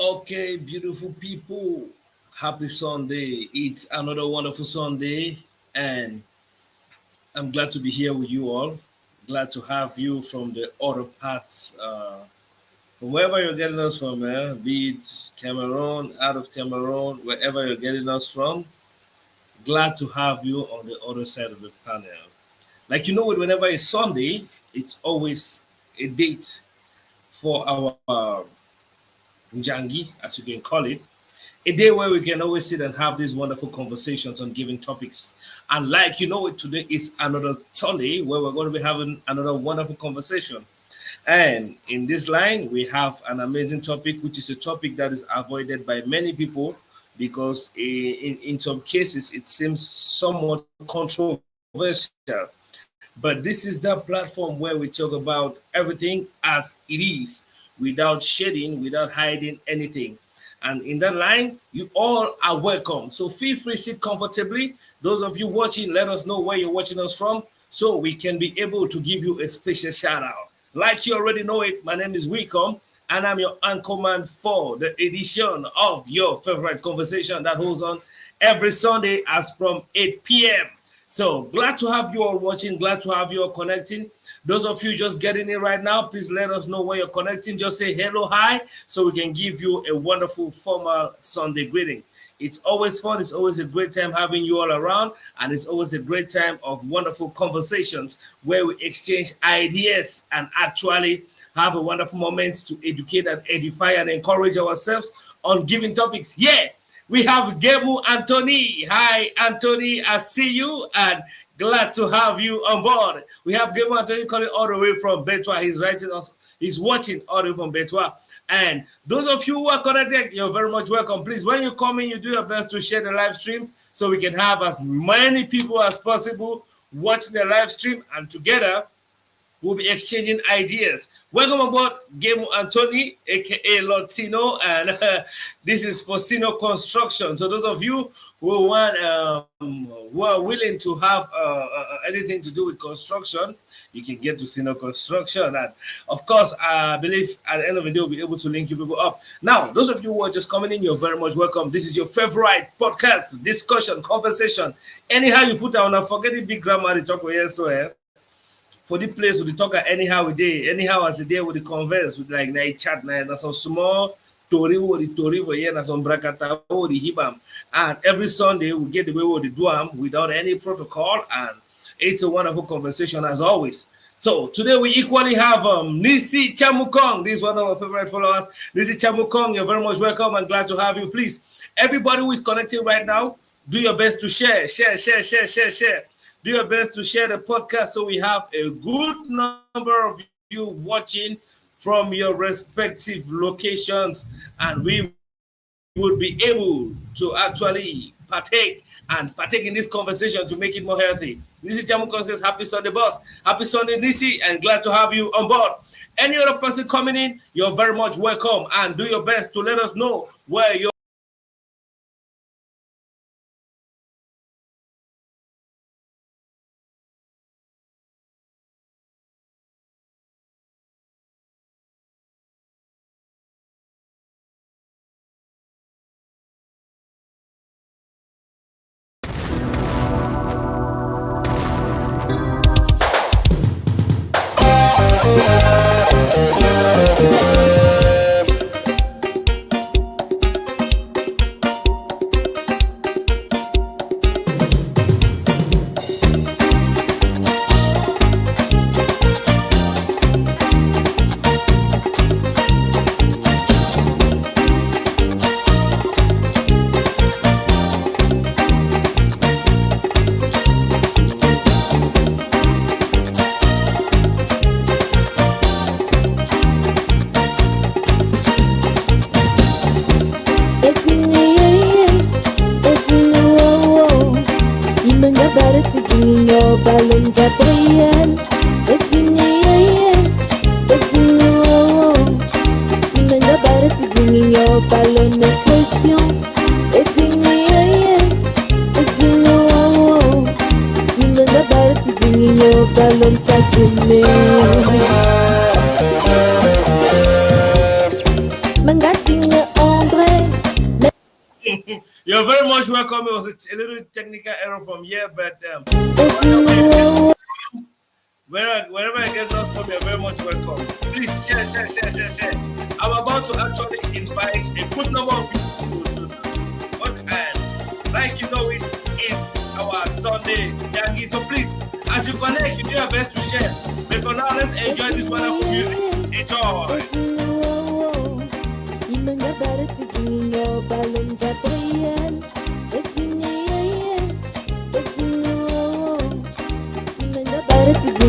Okay, beautiful people. Happy Sunday. It's another wonderful Sunday, and I'm glad to be here with you all. Glad to have you from the other parts, from wherever you're getting us from, be it Cameroon, out of Cameroon, wherever you're getting us from. Glad to have you on the other side of the panel. Like you know, whenever it's Sunday, it's always a date for our Njangi, as you can call it, a day where we can always sit and have these wonderful conversations on given topics. And like you know, today is another Sunday where we're going to be having another wonderful conversation. And in this line, we have an amazing topic, which is a topic that is avoided by many people because in some cases it seems somewhat controversial. But this is the platform where we talk about everything as it is without shading, without hiding anything. And in that line, you all are welcome. So feel free, sit comfortably. Those of you watching, let us know where you're watching us from so we can be able to give you a special shout out. Like you already know it, my name is Wicom, and I'm your anchorman for the edition of your favorite conversation that holds on every Sunday as from 8 p.m. So glad to have you all watching, glad to have you all connecting. Those of you just getting in right now, please let us know where you're connecting. Just say hello, hi, so we can give you a wonderful formal Sunday greeting. It's always fun. It's always a great time having you all around, and it's always a great time of wonderful conversations where we exchange ideas and actually have a wonderful moments to educate and edify and encourage ourselves on given topics. Yeah, we have Gemu Anthony. Hi, Anthony. I see you, and glad to have you on board. We have Gemu Anthony calling all the way from Betwa. He's writing us. He's watching all the way from Betwa. And those of you who are connected, you're very much welcome. Please, when you come in, you do your best to share the live stream so we can have as many people as possible watching the live stream, and together we'll be exchanging ideas. Welcome aboard, Gemu Anthony, aka Lotino, and this is for Sino Construction. So those of you who want, who are willing to have anything to do with construction, you can get to Sino Construction. And of course, I believe at the end of the day, we'll be able to link you people up. Now, those of you who are just coming in, you're very much welcome. This is your favorite podcast, discussion, conversation. Anyhow you put down, now forget the big grammar, the talk with so for the place with the talker anyhow we day, anyhow as a day with the converse with like night chat night, that's some small tori with the tori for here, that's some brakata or the hibam. And every Sunday we get the way with the duam without any protocol, and it's a wonderful conversation as always. So today we equally have Nisi Chamukong. This is one of our favorite followers. Nisi Chamukong, you're very much welcome and glad to have you. Please, everybody who is connecting right now, do your best to share. Do your best to share the podcast so we have a good number of you watching from your respective locations, and we would be able to actually partake in this conversation to make it more healthy. Nisi Jamukon says, happy Sunday, boss. Happy Sunday, Nisi, and glad to have you on board. Any other person coming in, you're very much welcome, and do your best to let us know where you're balon Gabriel, balon de pression, balon passionné. Mangating You're very much welcome. It was a little technical error from here, but wherever I get lost from, you're very much welcome. Please share. I'm about to actually invite a good number of people to work, and like you know, it's our Sunday Yankee. So please, as you connect, you do your best to share. But for now, let's enjoy this wonderful music. Enjoy.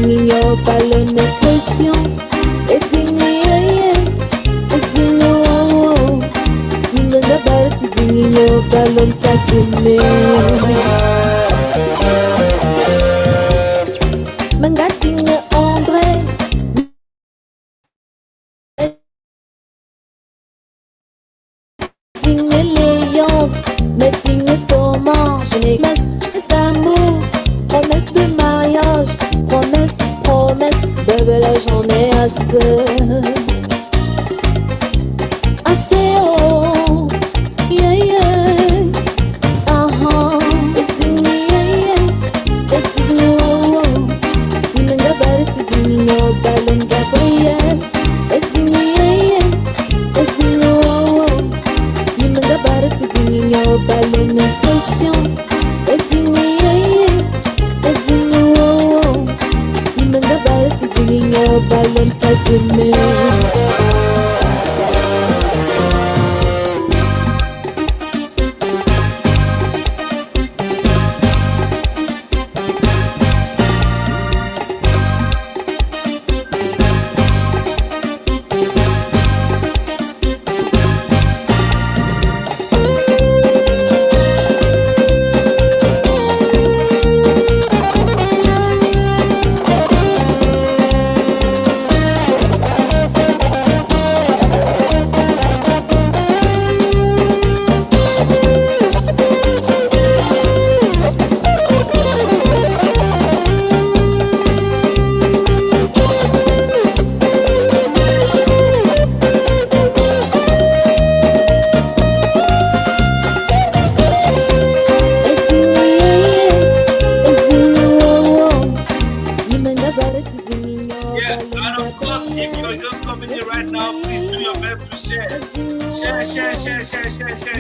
Yo ballon de pression et yo ballon cassé Mangating André Ting Léon Meting Thomas Je n'ai promesse d'amour Promesse de mariage Promesse, bébé là j'en ai assez Assez oh, yeah Eting oh Inanga bari ting yo ballon Gabriel Eting oh Inanga bari ting yo ballon impression Eting yo ballon passionné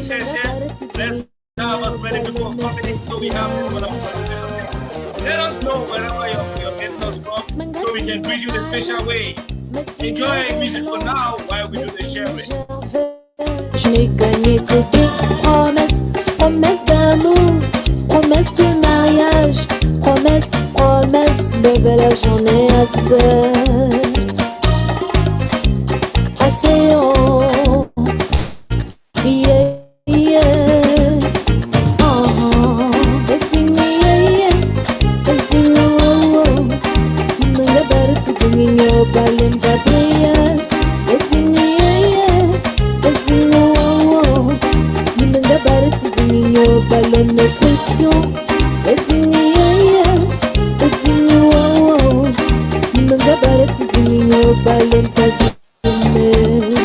Share. Let's have as many people coming in so we have people conversation. Let us know wherever you're getting us from so we can greet you in a special way. Enjoy music for now while we do the sharing. Je n'ai gagné que des promesses d'amour, promesses de mariage, promesses, bébé là j'en ai assez. Assez oh. Ballon Gabriel yo ballon de pression yo ballon passionné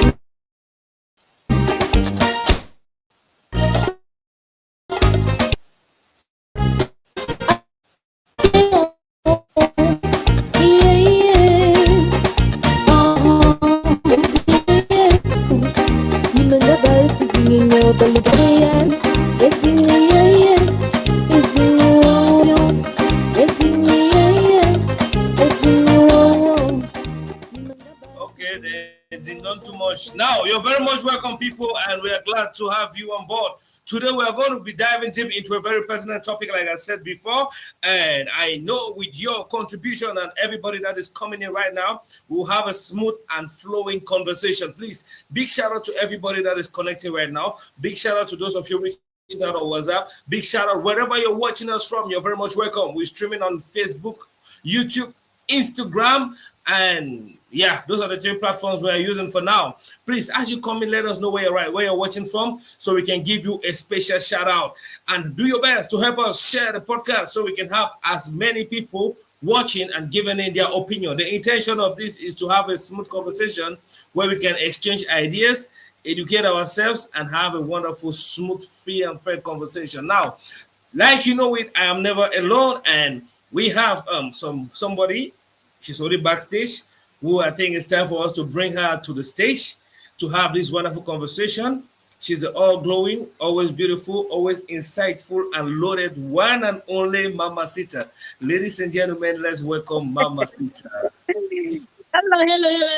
Now, you're very much welcome, people, and we are glad to have you on board. Today, we are going to be diving deep into a very pertinent topic, like I said before. And I know with your contribution and everybody that is coming in right now, we'll have a smooth and flowing conversation. Please, big shout out to everybody that is connecting right now. Big shout out to those of you reaching out on WhatsApp. Big shout out wherever you're watching us from. You're very much welcome. We're streaming on Facebook, YouTube, Instagram, and yeah, those are the three platforms we are using for now. Please, as you come in, let us know where you're watching from, so we can give you a special shout out. And do your best to help us share the podcast so we can have as many people watching and giving in their opinion. The intention of this is to have a smooth conversation where we can exchange ideas, educate ourselves, and have a wonderful, smooth, free, and fair conversation. Now, like you know it, I am never alone, and we have somebody. She's already backstage. Who I think it's time for us to bring her to the stage to have this wonderful conversation. She's all glowing, always beautiful, always insightful, and loaded one and only Mama Sita. Ladies and gentlemen, let's welcome Mama Sita. Hello,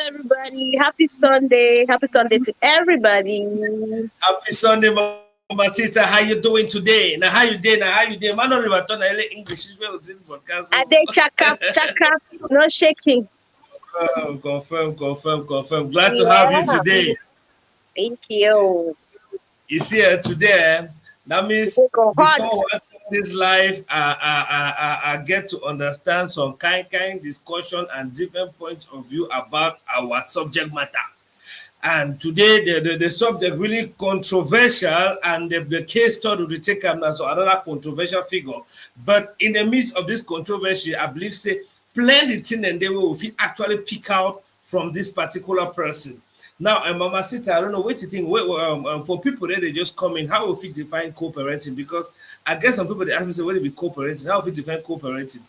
everybody. Happy Sunday. Happy Sunday to everybody. Happy Sunday, Mama Sita. How you doing today? Now, how you day? Now, how you day? Man, don't even turn English. Is well doing podcast. Ade chaka, no shaking. Confirm. Glad to have you Yeah, today. thank you. You see, today, that means They go hot. before watching this live, I get to understand some kind discussion and different points of view about our subject matter. And today, the subject really controversial, and the case study will take up now, so another controversial figure. But in the midst of this controversy, I believe say plenty thing and they will actually pick out from this particular person. Now, Mama Sita, I don't know what you think. For people that they just come in, how will we define co-parenting? Because I guess some people they ask me, say, what will be co-parenting? How will we define co-parenting?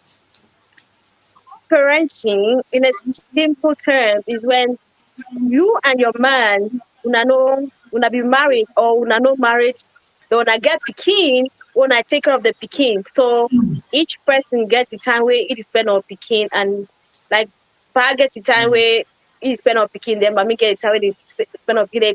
Parenting, in a simple term, is when you and your man una be married or una no married, then una get pikin, una take care of the pikin. So each person gets the time where it is spend on pikin, and like pa get the time where it is spend on pikin, then mommy get the time where they spend on pikin. They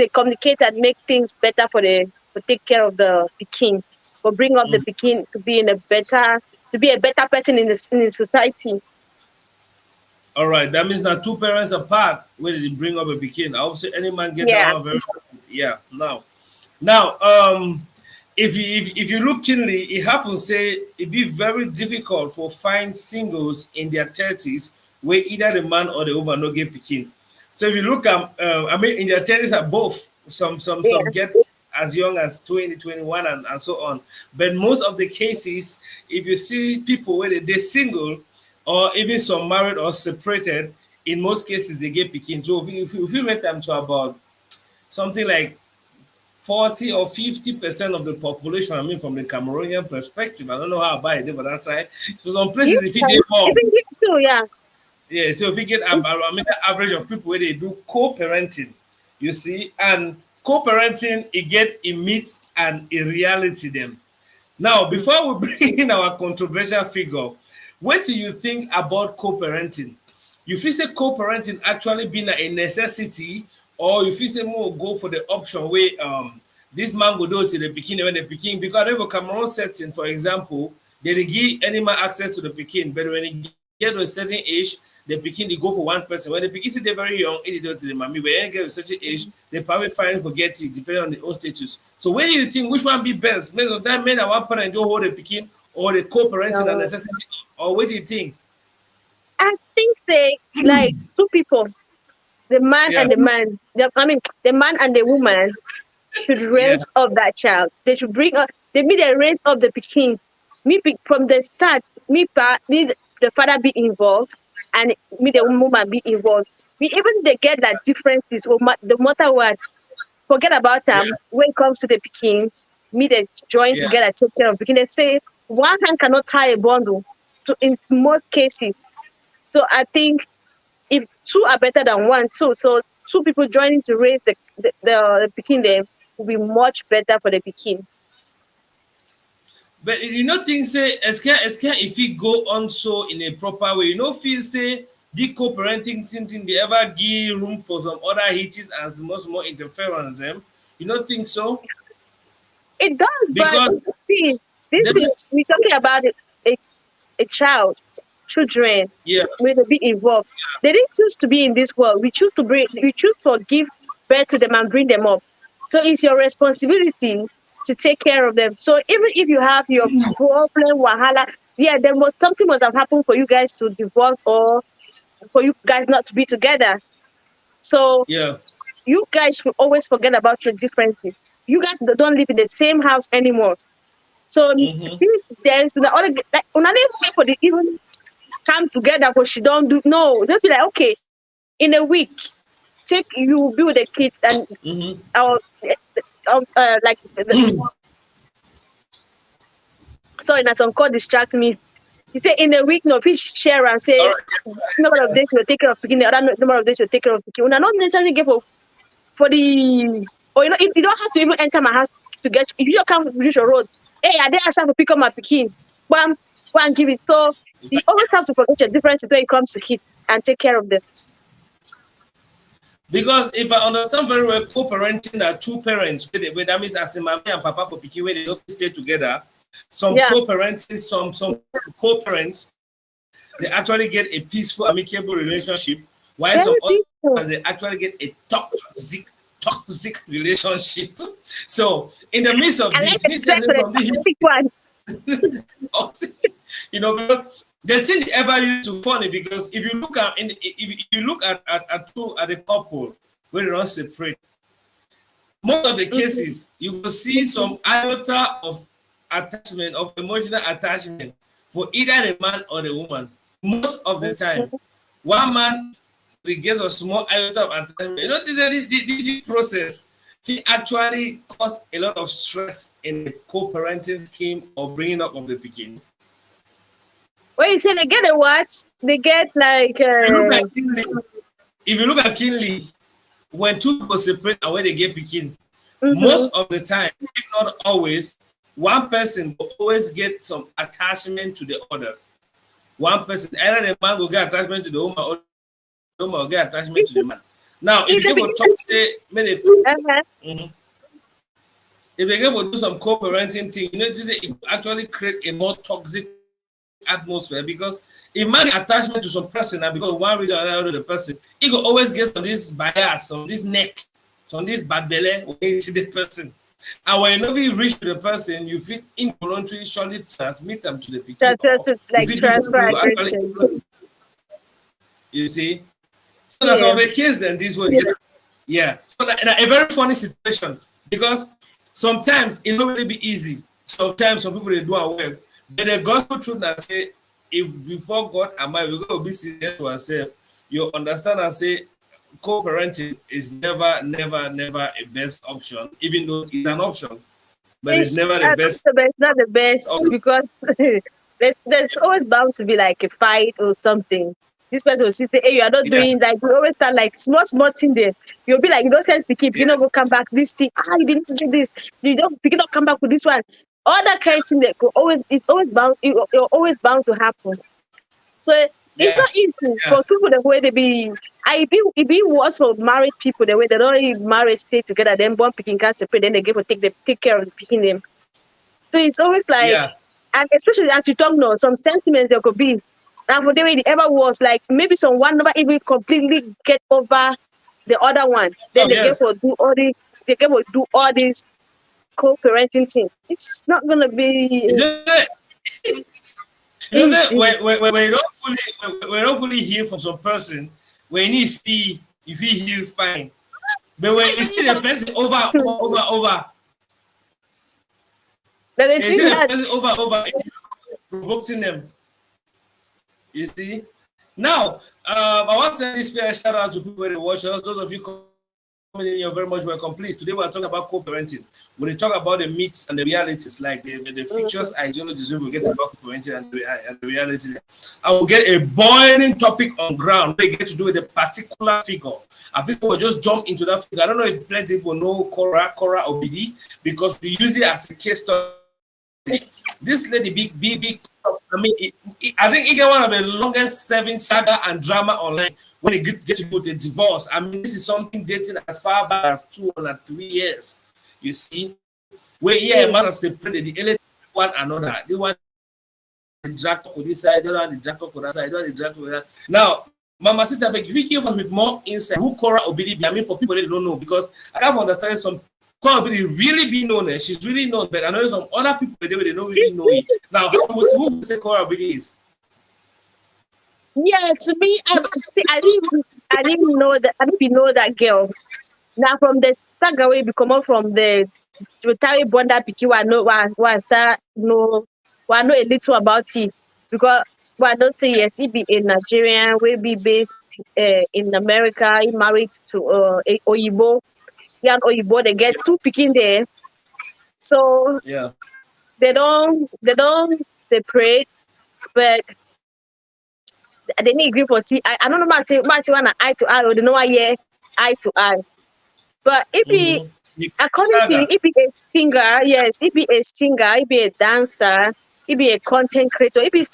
communicate and make things better for take care of the pikin, for bring up the Mm. pikin to be a better person in the society. All right, that means now two parents apart when they bring up a beginning. I would say any man get that Yeah. one very yeah. Now, if you look keenly, it happens say it be very difficult for fine singles in their 30s where either the man or the woman no get picking. So if you look at, I mean, in their 30s are both. Some Yeah. get as young as 20, 21, and so on. But most of the cases, if you see people where they're single or even some married or separated, in most cases they get picking. So if you make them to about something like 40 or 50% of the population, I mean, from the Cameroonian perspective, I don't know how bad it is, but that side, so some You places, if you can get more, even here too, yeah. yeah, so if you get, I mean, the average of people where they do co-parenting, you see, and co-parenting, it get a myth and a reality them. Now, before we bring in our controversial figure, what do you think about co-parenting? You feel say co-parenting actually being a necessity, or you feel say more go for the option where this man go do to the pikin when the pikin, because if a Cameroon setting, for example, they give any man access to the pikin, but when he get to a certain age, the pikin they go for one person. When the pikin see they're very young, it do to the mommy. But when they get to a certain age, they probably find forget it, depending on the own status. So when do you think which one be best? Maybe that men and one parent do hold the pikin, or the co-parenting a No. necessity, or what do you think? I think say like two people, the man Yeah, and the man, the man and the woman should yeah, raise up that child. They should bring up. They be the raise up the pikin. From the start. Need the father be involved, and me the woman be involved. We even they get that differences. No matter what, forget about yeah, them. When it comes to the pikin, me they join yeah. together take care of pikin. They say one hand cannot tie a bundle. So in most cases, so I think if two are better than one, too. So two people joining to raise the pikin there will be much better for the pikin. But you know things say as can if it go on so in a proper way, you know feel say the co-parenting thing they ever give room for some other hitches and much more interference them. You don't think so? It does, but Because see, this them is we're talking about a, a child, children yeah, with a bit involved. They didn't choose to be in this world. We choose to give birth to them and bring them up. So it's your responsibility to take care of them. So even if you have your problem, wahala, yeah, something must have happened for you guys to divorce or for you guys not to be together. So yeah. you guys should always forget about your differences. You guys don't live in the same house anymore. So Mm-hmm. since there's the other like another way for the even come together, but she don't do no. Just be like, okay, in a week, you be with the kids and Mm-hmm. like sorry, now some call distract me. You say in a week, no, fish share and All say right. number of days you'll take care of picking, the other number of days you'll take care of picking. Una not necessarily get for the or you don't have to even enter my house to get if you just come reach your road. Hey, I didn't ask to pick up my picking. Go and give it. So you always have to forget your differences when it comes to kids and take care of them. Because if I understand very well, co-parenting are two parents. Where that means as in mommy and papa for pikin when they don't stay together. Some Yeah. co-parenting, some co-parents, they actually get a peaceful, amicable relationship, while some Very beautiful. others they actually get a toxic relationship. So in the midst of I like this, the me strength saying for the from this, toxic one. because the thing ever used to funny because if you look at if you look at the couple when they don't separate, most of the Mm-hmm. cases you will see some iota of attachment, of emotional attachment for either the man or the woman. Most of the time, one man will get a small iota of attachment. You notice that the process he actually cause a lot of stress in the co-parenting scheme or bringing up of the beginning. When you say they get a what? They get like If you look at Kinley, when two people separate and when they get picking, mm-hmm. most of the time, if not always, one person will always get some attachment to the other. One person, either the man will get attachment to the woman or the woman will get attachment to the man. Now, if you go talk, say, Uh-huh. if they go do some co-parenting thing, you know, it actually create a more toxic atmosphere because if man attachment to some person and because one reason or another the person, he will always get some this bias, some this neck, some this bad belly when you see the person. And when you know you reach to the person, you feel involuntarily surely transmit them to the people. Or if Like you do transfer something, you aggression. actually, you see. So that's Yeah. all the case and this one. Yeah. So that, a very funny situation because sometimes it don't really be easy. Sometimes some people they do it well. But the gospel truth and say, if before God and I we go be sincere to ourselves, you understand and say co-parenting is never a best option, even though it's an option, but it's never the best. Not the best because there's always bound to be like a fight or something. This person will say, hey, you are not Yeah. doing like we always start like small thing there. You'll be like, you don't sense to keep, you Yeah. know, go come back this thing. You didn't do this, you don't pick it up, come back with this one. All that kind of thing that it's always bound, you're always bound to happen. So it's Yeah. not easy Yeah. for people the way they be. It be worse for married people the way they don't really married stay together. Then born picking can separate. Then they get to take care of picking them. So it's always like, Yeah. and especially as you talk now, some sentiments there could be. And for the way it ever was, like maybe someone never even completely get over the other one. Then Oh they get yes. to do all this. They get to do all these co-parenting thing. It's not gonna be You know, easy. when you don't fully hear from some person, when you see if he heal fine, but when you see the person over, Then they you think see the that person over, provoking them. You see. Now, I want to send this special shout out to people that watch us. Those of you coming in, you're very much welcome. Please, today we're talking about co-parenting. When we talk about the myths and the realities, like the features, ideologies, we will get about co-parenting and the reality. I will get a boiling topic on ground. We get to do with a particular figure. I think we'll just jump into that figure. I don't know if plenty people know KORA Obidi because we use it as a case study. This lady, big. I mean, I think he got one of the longest serving saga and drama online when it get to go to divorce. I mean, this is something dating as far back as 2 or 3 years. You see, where yeah, man separated the elite one another. They want the drag to this side, they don't want the drag to that side, they don't want the drag to that. Now, Mama Sita, if you give us with more insight, who KORA Obidi be? I mean, for people that don't know, because I can't understand some KORA Obidi really be known. She's really known, but I know some other people they don't really know it. Now, who would say KORA Obidi is? yeah, to me, I didn't know that. I didn't even know that girl. Now from the saga we become out from the retired bonder piki, I know, I start know, I know a little about it because Well, I don't say yes. He be a Nigerian, will be based in America. He married to a Oyibo. Yeah, Oyibo. They get two picking there, so Yeah. they don't separate, but they need agree for see. I don't know much one eye to eye or they know why yeah eye to eye. But if he Mm-hmm. The according to him, saga. if he a singer, yes, if he a singer, if he a dancer, if he a content creator, if he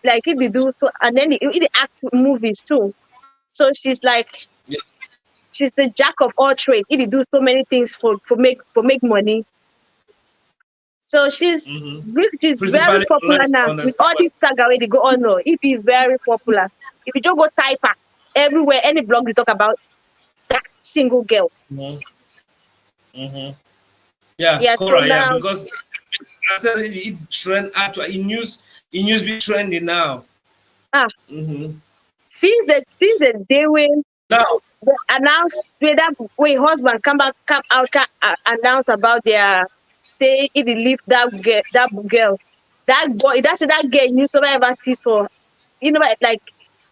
like if he do so, and then he act movies too. So Yeah. she's the jack of all trades. If he do so many things for make money. So Mm-hmm. she's very Principally popular online, now I with understand all what. this saga where they go on. No, if he's very popular. If you just go type her everywhere, any blog we talk about that single girl. Mm-hmm. Mm-hmm. Yeah, Yeah. So Cora. Yeah, now, because I said it trend actually in news be trending now. ah, Mm-hmm. since the day when Now. they announce when that when husband come out announce about their say if he leave that boy that girl you never ever see so like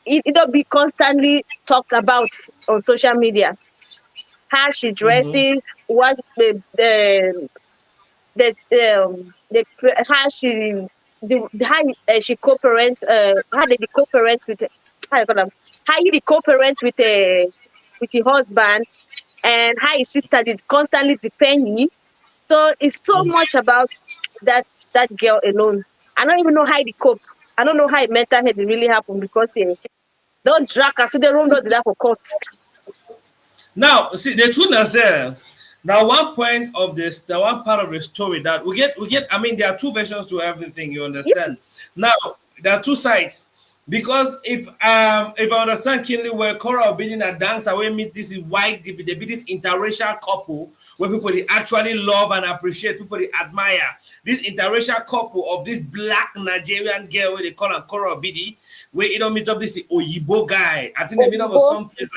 it'll be constantly talked about on social media. How she Mm-hmm. dresses, what the how how she co-parents how they co-parents with how you call them how he co-parents with your husband and how his sister did constantly depend him. So it's so Mm-hmm. much about that that girl alone. I don't even know how he cope. I don't know how mental health really happened because don't drag her to the room, don't do that for court. Now, see the truth is now one point of this, the one part of the story that we get. I mean, there are two versions to everything. You Yeah, understand? Now there are two sides because if I understand keenly, where Kora Obidi and Dancer we meet this is white, they be this interracial couple where people they actually love and appreciate, people they admire this interracial couple of this black Nigerian girl where they call her Kora Obidi, where you don't meet up this Oyibo guy. I think they meet up at Oyibo, some place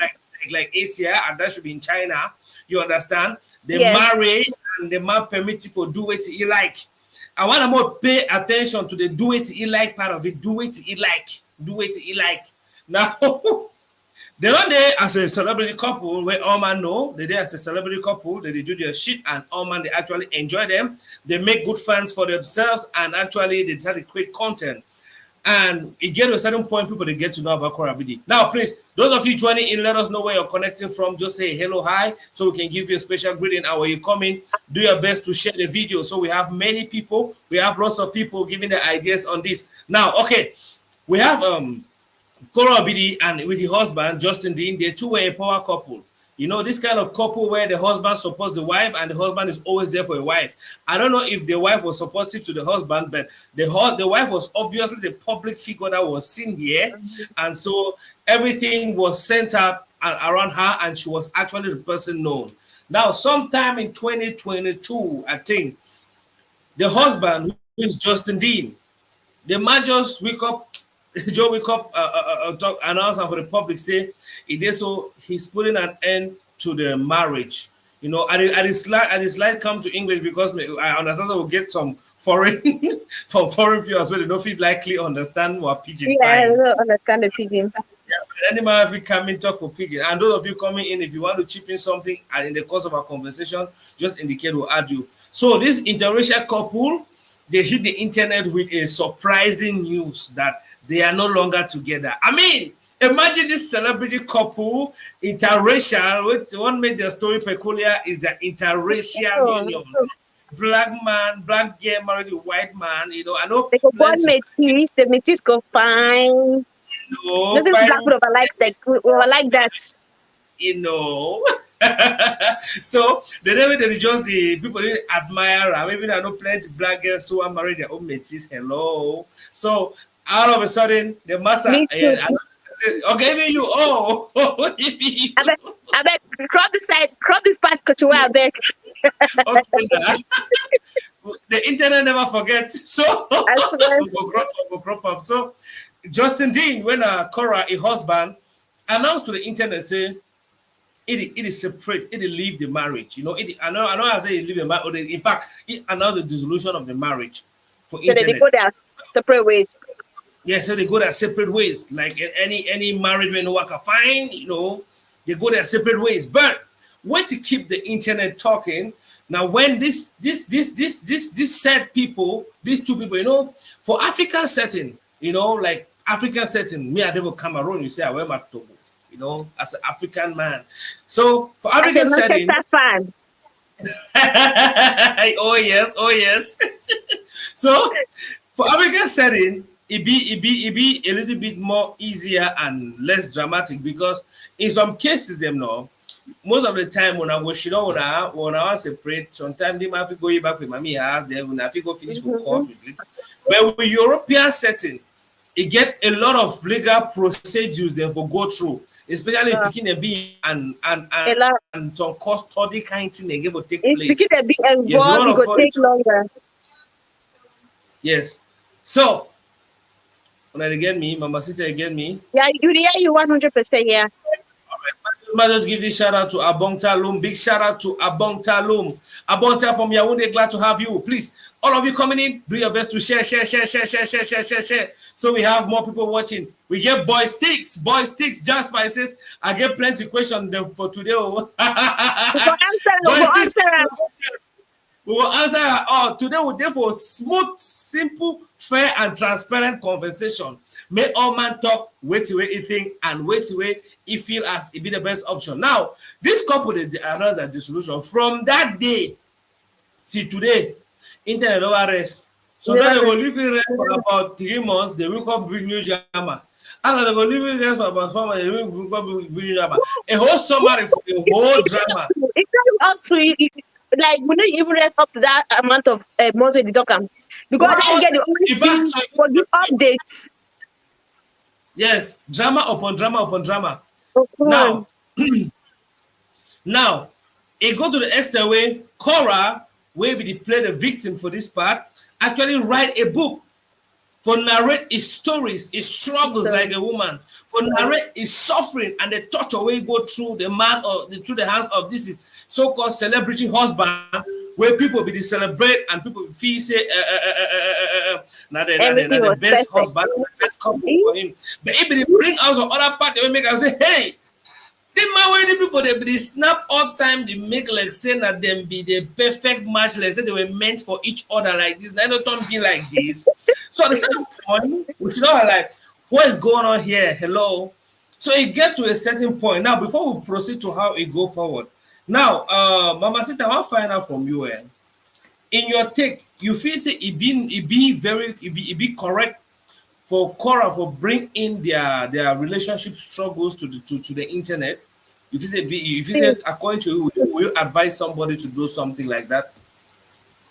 like Asia, and that should be in China. You understand? They yes. marry and the man permitted for do what he like. I want to more pay attention to the do it he like part of it. Do it he like. Do it he like. Now they're not there as a celebrity couple where all man know they're there as a celebrity couple that they do their shit and all man they actually enjoy them. They make good fans for themselves and actually they try to create content. And it get to a certain point, people they get to know about KORA Obidi. Now, please, those of you joining in, let us know where you're connecting from. Just say hello, hi, so we can give you a special greeting. And when you come in, do your best to share the video. So we have many people, we have lots of people giving their ideas on this. Now, okay, we have KORA Obidi and with the husband, Justin Dean, they two were a power couple. You know, this kind of couple where the husband supports the wife and the husband is always there for a wife. I don't know if the wife was supportive to the husband, but the wife was obviously the public figure that was seen here. And so everything was centered around her and she was actually the person known. Now, sometime in 2022, I think, the husband, who is Justin Dean, the man just wake up, Joe wake up, talk, announce for the public, say, it is so he's putting an end to the marriage. You know, at the slide come to English because I understand so we'll get some foreign from foreign viewers where they don't feel likely understand what pigeon Yeah, I fine. don't understand the pidgin. Yeah, any man if you come in talk for pigeon, and those of you coming in, if you want to chip in something and in the course of our conversation, just indicate we'll add you. So this interracial couple, they hit the internet with a surprising news that they are no longer together. I mean, imagine this celebrity couple, interracial. What made their story peculiar is the interracial So, union. Black man, black girl married a white man. You know, I know they go born plenty. métis, the métis go fine. You know, Nothing black fine. would over like that. You know. So the name that just the people didn't admire her. Maybe I know plenty black girls who are married their own metis. Hello. So all of a sudden the master Me too. okay, even you even you I bet crop this part to where I beg. okay now. The internet never forgets. So I swear. we'll crop up. So Justin Dean, when Cora, a husband, announced to the internet say it is separate. It is leave the marriage. You know, I know. I say it leave the marriage. In fact, it announced the dissolution of the marriage for So they internet. go their separate ways. Yeah, so they go their separate ways. Like any married men who work fine, they go their separate ways. But when to keep the internet talking, now when this said people, these two people, for African setting, like African setting, me I never Cameroon, you say I wear my Togo, as an African man. So for As a African setting, Manchester fan, oh yes, oh yes. So for African setting, it be a little bit more easier and less dramatic because in some cases them now, most of the time when I was when I was separate, sometimes they might be going back with mommy house, then when I go finish for mm-hmm. court with it. But with European setting, it get a lot of legal procedures they for go through, especially if uh, picking a B a lot. and some custody kind thing they give will take If because place. they be Yes, you involved, it want to could follow take it. longer. Yes. So when I get me, Mama sister get me. Yeah, you 100%. Yeah. Might just give this shout out to Abong Talum. Big shout out to Abong Talum. Abong Talum from Yaoundé, glad to have you. Please, all of you coming in, do your best to share, share, share, share, share, share, share, share, share. So we have more people watching. We get boy sticks. Jasper says, I get plenty questions for today. For answer, Boy for sticks. answer. We will answer all. Today we therefore smooth, simple, fair, and transparent conversation. Make all man talk, wait to wait think, and wait to wait he feel as it be the best option. Now, this couple they announced the solution from that day till today. Internet over rest. Sometimes they Never. go leave it rest for about 3 months. They will come bring new drama. After they go leave it rest for about 4 months. They will come bring new drama. A whole summer for a whole drama. It's not up to it. Like we don't even rest up to that amount of months with the document because I get the only In fact, thing for the updates. yes, drama upon drama upon drama. Okay. Now, now, it go to the extent where KORA, where we play the victim for this part, actually write a book for narrate his stories, his struggles like a woman, for narrate his suffering and the torture we go through the man or through the hands of this is so-called celebrity husband, where people be celebrate and people feel say now Everything the was best perfect. husband, the best couple for him. But if they bring out some other part, they will make us say, hey, the man wey the people they be snap all time they make like say that them be the perfect match like say they were meant for each other like this. Now don't turn be like this. So at the certain point, we should know like what is going on here. Hello. So it get to a certain point. Now before we proceed to how it go forward. Now, Mama Sita, I want to find out from you. In your take, you feel say it be correct for KORA for bring in their relationship struggles to the internet. If you say according to you, will you advise somebody to do something like that?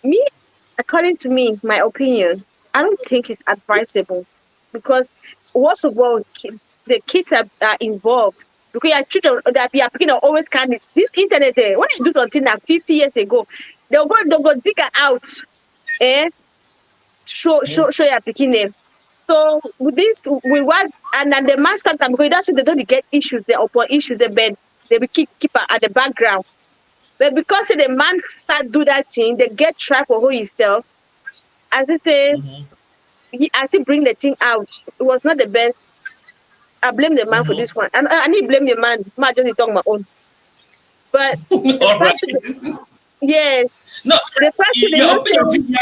Me, according to me, my opinion, I don't think it's advisable because worst of all, the kids are involved. Because your children that we are picking up always can this internet. When you do something like 50 years ago, they'll go dig her out. Eh? Show your picking name. So with this, we want and then the man start time because that's they don't get issues, they upon issues, they will keep her at the background. But because the man start do that thing, they get track for who himself. As I say, as he bring the thing out, it was not the best. I blame the man for this one. And I need blame the man. Man just talk my own. But the All right. person, yes, No, the person they your not opinion, saying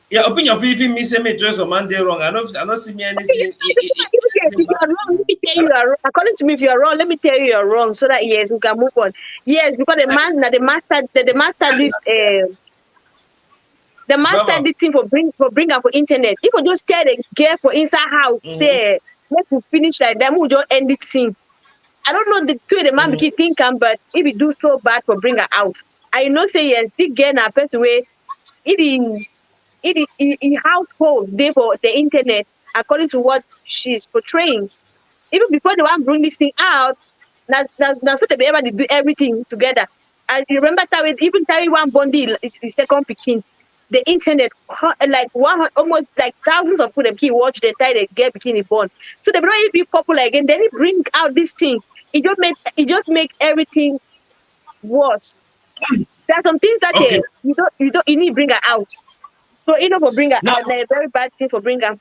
your opinion, if me say me dress a man day wrong. I don't see me anything. if you are wrong, let me tell you are wrong. According to me, if you are wrong, let me tell you are wrong so that yes, we can move on. Yes, because the master this the master Drama. this thing for bring up for internet. If we just tell the girl for inside house, say let me finish like that, we just end it thing. I don't know the two the man keep thinking, but if he do so bad for bring her out, I know say yes, this girl na person way it in household they for the internet according to what she's portraying. Even before they want bring this thing out, that's what they be able to do everything together. And you remember Tawi, even Tawi one Bondi is second picking. The internet like almost like thousands of people he watch the entire they get bikini born. So they really be popular again. Then he bring out this thing. It just make everything worse. There are some things that Okay. you need to bring her out. So for bring her Now, out, they're very bad thing for bring her.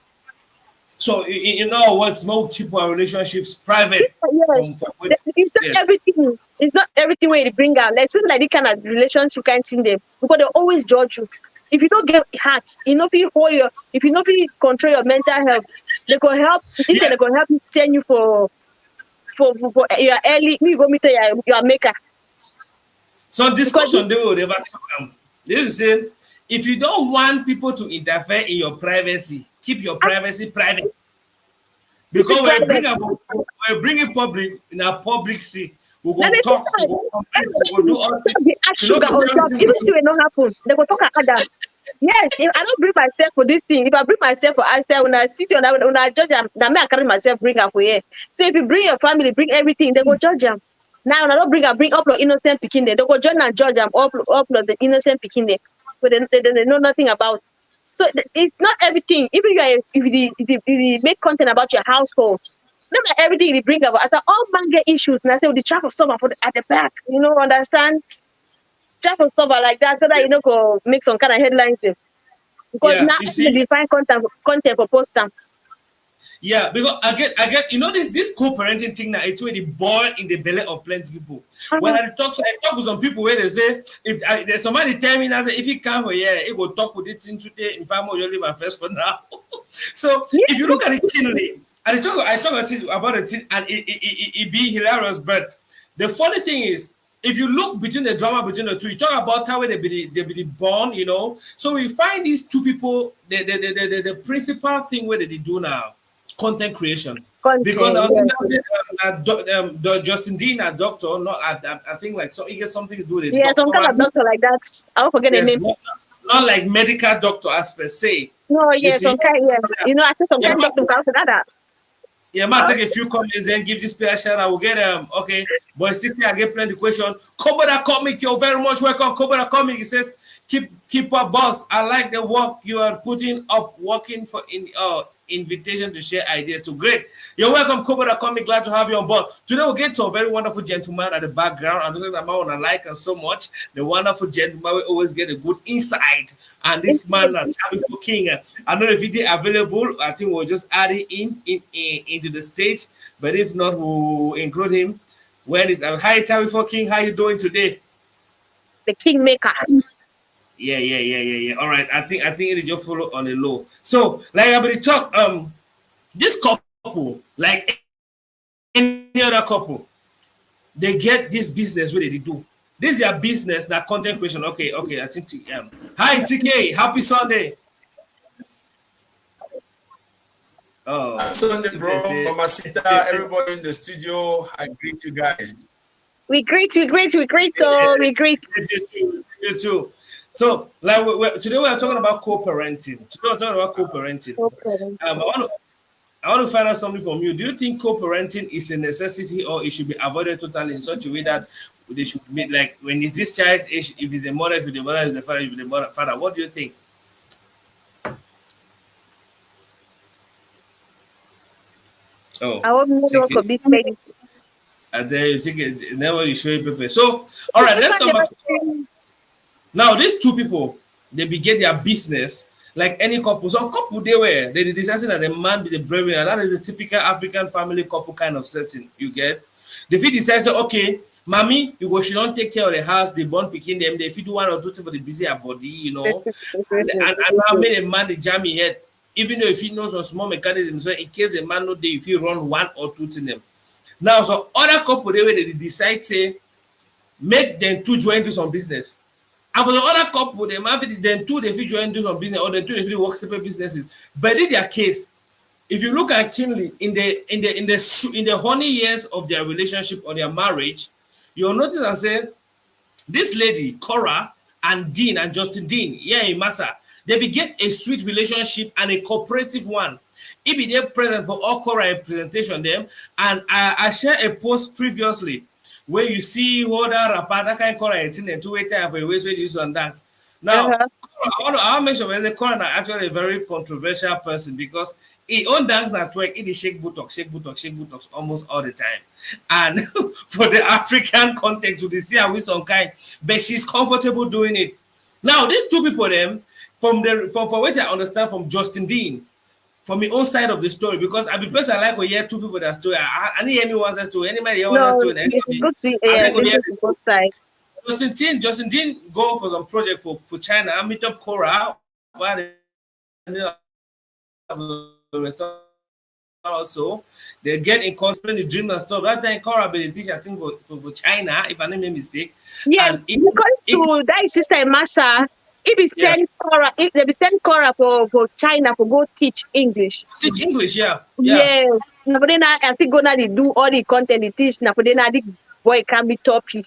So you know what's more keep our relationships private Yes. from It's not yes. everything. It's not everything where they bring out. Like people like this kind of relationship kind of thing them because they always judge you. If you don't get heart, you know, if you hold your, if you know, if you control your mental health, they can help. Instead, Yeah. they can help you send you for your early. You go meet your maker So because discussion they will never talk. They will say if you don't want people to interfere in your privacy, keep your privacy private. keep Because it private. we bring it public in a public see. We Now go they talk, we say go complain, we go do all things. they add You know, sugar go on tell top. Even you. if it not happen, they go talk other. Yes, if I don't bring myself for this thing, if I bring myself for outside, when I sit on when I judge them, now me I carry myself bring up for here. So if you bring your family, bring everything, they go judge them. Now when I don't bring upload innocent picking there, they go judge and judge them, upload the innocent picking there. But they know nothing about. So it's not everything. Even you are, if you make content about your household, not like everything you bring about. I said all man get issues, and I say with the trap of summer for at the back, understand? Trap of summer like that, so that go make some kind of headlines. Because Yeah, now you the see, define content for poster. yeah, because I get, this co-parenting thing now, it's really born in the belly of plenty people. When Uh-huh. I talk with some people where they say, if there's somebody tell me now, say, if he come for here, he go talk with this thing today, if I'm going to leave my first for now. So if you Yeah, look at it keenly, and I talk about it, and it be hilarious, but the funny thing is, if you look between the drama between the two, you talk about how they be born, So we find these two people, the principal thing where they do now, content creation. Because I content. Yes, understand the Justin Dean, a doctor, not I think like so it gets something to do with the yeah. Some kind of doctor. doctor like that. I don't forget the Yes, name. not like medical doctor as per se. No, You yeah, see, some kind. Yeah, yeah, I said some yeah, kind doctor because that. yeah, might take a few comments and give this player a shout. I will get okay. But still I get plenty question. Kobara Comic, you're very much welcome. Kobara Comic, he says, keep up boss. I like the work you are putting up, working for invitation to share ideas. So great. You're welcome, Kobara Comic. Glad to have you on board. Today we'll get to a very wonderful gentleman at the background. I don't think that man wanna like him so much. The wonderful gentleman will always get a good insight. And this man, Travis King, I don't know if it is available. I think we'll just add it into the stage. But if not, we'll include him. Where is hi Travis King? How you doing today? The kingmaker. Yeah. All right. I think it just follow on the low. So like I been talk this couple like any other couple they get this business where they do. This is their business, that content creation. Okay. I think hi TK, happy Sunday. Oh, Sunday, if they bro, say Mama Sita, everybody in the studio, I greet you guys. We greet, we greet. you too. So, like, today we are talking about co-parenting. Today we're talking about co-parenting. Okay. I want to find out something from you. Do you think co-parenting is a necessity or it should be avoided totally in such a way that they should meet, like, when is this child's age, if it's a mother, if it's the mother, if the father, if it's the mother, father, what do you think? Oh, I hope no take one it. could be paid. And then you take it, never you show you paper. So, all right, let's come back. Now, these two people, they begin their business like any couple. Some couple they decided that the man be the breadwinner. That is a typical African family couple kind of setting. You get the fit decide say, okay, mommy, you go, she don't take care of the house, they born picking them, they fit do one or two things for the busy her body, and now made a man the jam in head, even though if he knows some small mechanism, so in case the man know they if he run one or two to them. Now, so other couple they decide say make them two join do some business. And for the other couple, they have then two they fit join do some business, or then two they fit work separate businesses. But in their case, if you look at Kinley in the honey years of their relationship or their marriage, you'll notice and say this lady, Cora and Dean and Justin Dean, yeah, in Massa, they begin a sweet relationship and a cooperative one. He be there present for all Cora presentation them. And I shared a post previously where you see what that rapper that kind of Cora and two way time for a ways where you use on that. Now, Uh-huh. I want to mention that Cora is actually a very controversial person because he own dance network, he shake buttocks almost all the time. And for the African context, we see how we some kind, but she's comfortable doing it. Now, these two people, them from what I understand from Justin Dean, from my own side of the story, because I be person I like to hear two people that story. I need hear me one side story. Anybody hear one No, side story next it's to me. good to I like to hear listen to both sides. Justin didn't go for some project for China. I meet up KORA. Also, they get in contact the dream and stuff. That time KORA be the teacher, I think for China, if I don't make mistake. Yeah, And because to that his sister Massa, if he yeah, send Cora, if they be send Cora for China for go teach English. teach English, yeah, yeah. Yeah. Now for then I think gonna do all the content they teach. Now for then I think boy can be toppy.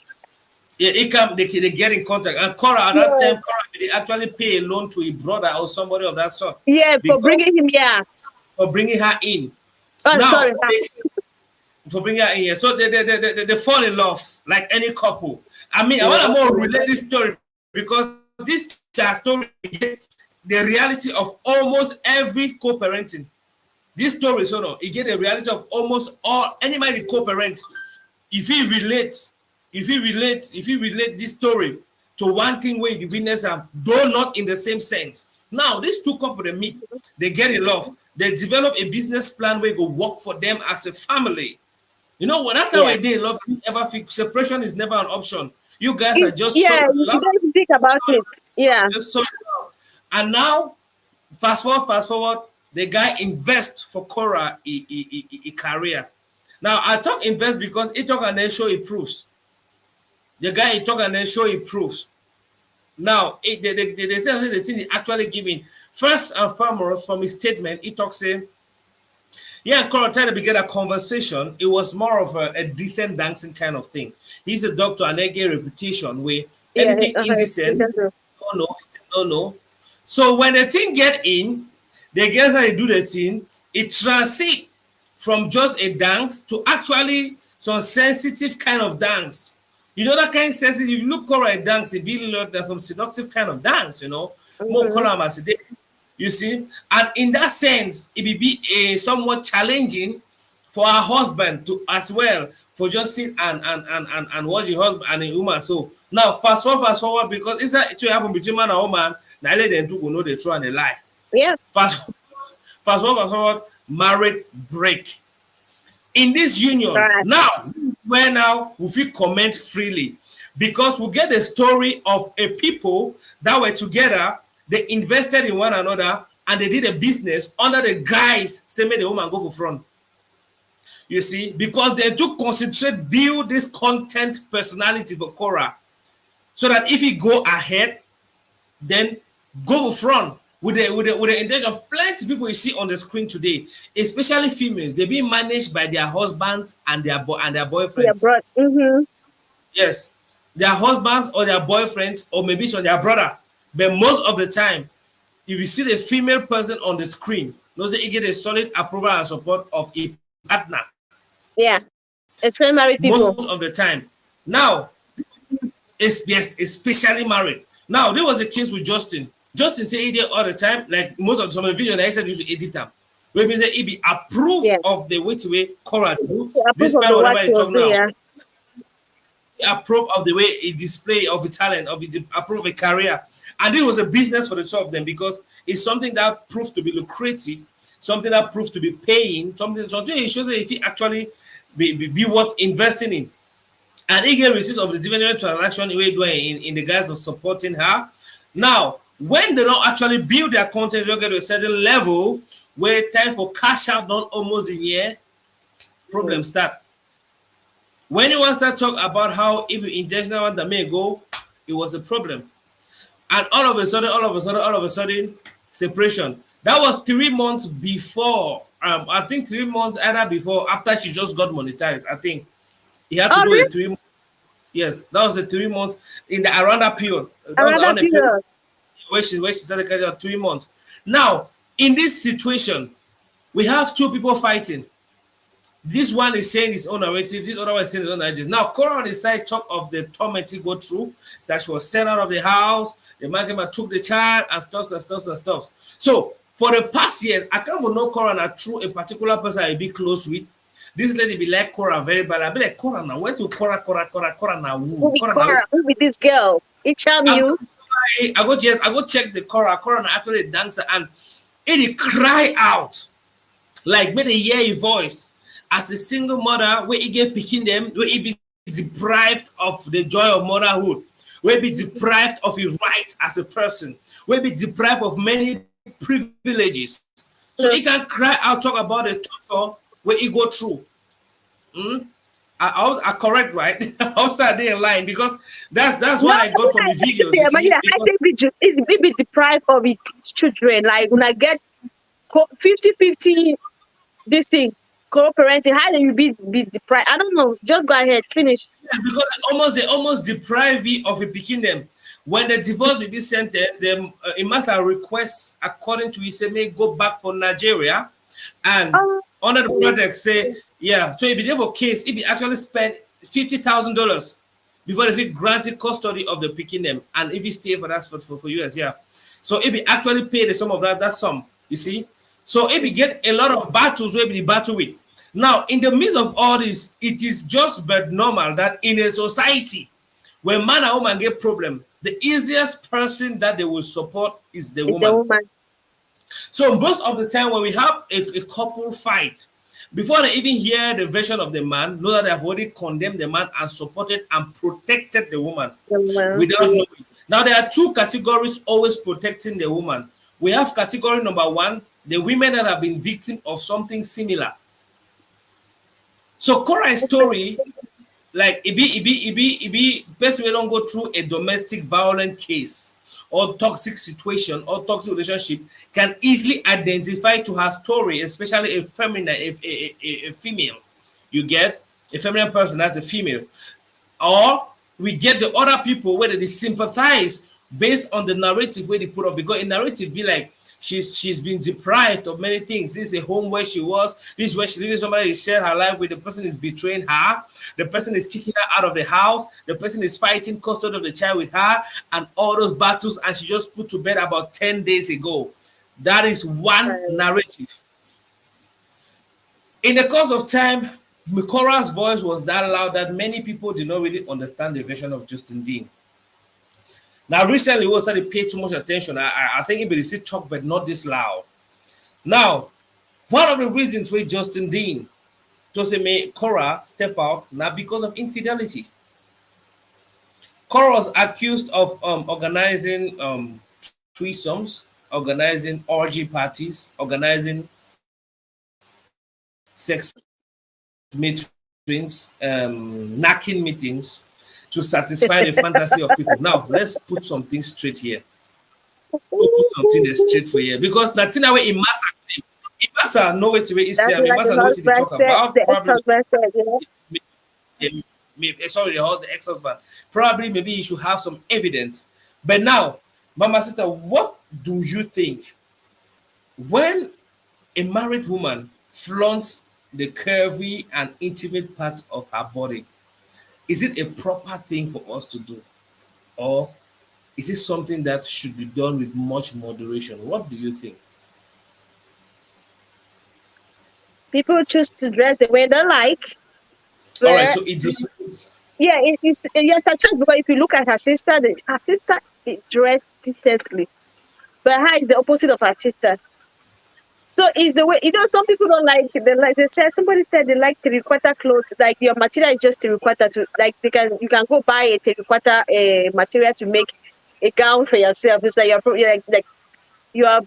Yeah, it come, they get in contact. And KORA at that Yeah. time, KORA they actually pay a loan to a brother or somebody of that sort Yeah, for because bringing him here. for bringing her in. Oh, Now, sorry. for bringing her in here, so they fall in love like any couple. I mean, I want to Yeah. more relate this story because this story the reality of almost every co-parenting. This story, so no, it get the reality of almost all anybody co-parent. If you relate this story to one thing where the witness are, though not in the same sense. Now, these two couples they meet, they get in love, they develop a business plan where it go work for them as a family. You know what? That's how Yeah. they love. Ever separation is never an option. You guys are just so Yeah, you love, don't even think about it. Yeah. just so love. And now, fast forward, the guy invests for KORA a career. Now I talk invest because he talk and then show he proves. The guy he talk and then show he proves. Now they say the thing he actually giving. First and foremost, from his statement, he talks saying, yeah, and KORA tried to begin a conversation. It was more of a decent dancing kind of thing. He's a doctor and they get a reputation where Yeah. anything indecent, no. So when the thing get in, they get how they do the thing, it transit from just a dance to actually some sensitive kind of dance. You know that kind of sensitive, if you look KORA dance, it be like some seductive kind of dance, you know. More color as a day. You see, and in that sense, it will be a somewhat challenging for our husband to as well for just sit and watch the husband and the woman. So now fast forward because it's to happen between man and woman. Now let them two go know the truth and the lie. Yeah. Fast forward, marriage break. In this union, Right. now we feel comment freely because we get the story of a people that were together, they invested in one another and they did a business under the guise say make the woman go for front. You see, because they do concentrate, build this content personality for KORA so that if he go ahead, then go for front with the intention. Plenty of people you see on the screen today, especially females, they're being managed by their husbands and their boyfriends. Yeah, bro. Yes, their husbands or their boyfriends or maybe it's on their brother. But most of the time, if you see the female person on the screen, knows that you get a solid approval and support of a partner. Yeah. Especially married people. Most of the time. Now, yes, especially married. Now, there was a case with Justin. Justin say he did all the time, like most of some of the videos that I said used to edit them. Which means that he be approved of the way KORA do. This man, whatever he talk now. Yeah. Approve of the way he display of the talent, of the approve of a career. And it was a business for the two of them because it's something that proved to be lucrative, something that proves to be paying, something it shows that if he actually be worth investing in. And he get receipts of the dividend transaction in the guise of supporting her. Now, when they don't actually build their content, they don't get to a certain level where time for cash out done almost a year, problems start. When you want to talk about how if you intentional that may go, it was a problem. And all of a sudden, separation. That was 3 months before. I think 3 months either before, after she just got monetized. I think he had to do really? a 3 months. Yes, that was a 3 months in the around that period. Around that period. Where she started catching out 3 months. Now, in this situation, we have two people fighting. This one is saying his own narrative, this other one is saying his own narrative. Now, KORA on the side talk of the torment he go through, that she was sent out of the house, the man took the child and stuff. So, for the past years, I can't know KORA now through a particular person I be close with. This lady be like KORA very bad. I be like, KORA now, where to KORA now? Who be this girl? It charm you. I go check the KORA. KORA now actually dancer and it cry out. Like may they hear a voice as a single mother where he get picking them, where he be deprived of the joy of motherhood, where be deprived of his right as a person, where be deprived of many privileges. So he can cry out, talk about the torture where he go through. Mm? I correct, right? Also, I didn't lie because that's No, what I got from the videos. You see, I because think it's be deprived of its children. Like when I get 50-50 this thing, co-parenting, how do you be deprived? I don't know. Just go ahead, finish. because they almost deprive you of a picking them. When the divorce will be sentenced, it must have requests according to he say may go back for Nigeria, and Oh, under the project say yeah. So if they have a case, if he actually spent $50,000 before if he granted custody of the picking them, and if he stay for that for US, yeah. So if he actually pay the sum of that sum, you see. So if he get a lot of battles, where he battle with. Now, in the midst of all this, it is just but normal that in a society when man and woman get problem, the easiest person that they will support is the it's the woman. woman. So most of the time when we have a couple fight, before they even hear the version of the man, know that they have already condemned the man and supported and protected the woman The woman. without knowing. Now there are two categories always protecting the woman. We have category number one, the women that have been victim of something similar. So KORA's story, like it be person don't go through a domestic violent case or toxic situation or toxic relationship can easily identify to her story, especially a feminine, a female. You get a feminine person as a female, or we get the other people where they sympathize based on the narrative where they put up, because a narrative be like she's been deprived of many things. This is a home where she was, this is where she living, somebody shared her life with, the person is betraying her, the person is kicking her out of the house, the person is fighting custody of the child with her, and all those battles, and she just put to bed about 10 days ago. That is one narrative. In the course of time, KORA's voice was that loud that many people did not really understand the version of Justin Dean. Now, recently, we started to pay too much attention. I think it still talk, but not this loud. Now, one of the reasons why Justin Dean just made KORA step out now because of infidelity. KORA was accused of organizing threesomes, organizing orgy parties, organizing sex meetings, knacking meetings to satisfy the fantasy of people. Now, let's put something straight here. We'll put something straight for here. Because nothing away in Massa know what to That's say. I mean, what Massa the know what to husband talk said. about. The Probably, ex-husband said, you know. sorry, the ex-husband. Probably, maybe you should have some evidence. But now, Mama Sita, what do you think when a married woman flaunts the curvy and intimate parts of her body? Is it a proper thing for us to do? Or is it something that should be done with much moderation? What do you think? People choose to dress the way they like, All right, but so it depends. yeah, yes, I choose because if you look at her sister, her sister is dressed decently, but her is the opposite of her sister. So it's the way, you know, some people don't like they said, somebody said they like terracotta clothes, like your material is just terracotta to like you can go buy a terracotta material to make a gown for yourself. It's like you're like you are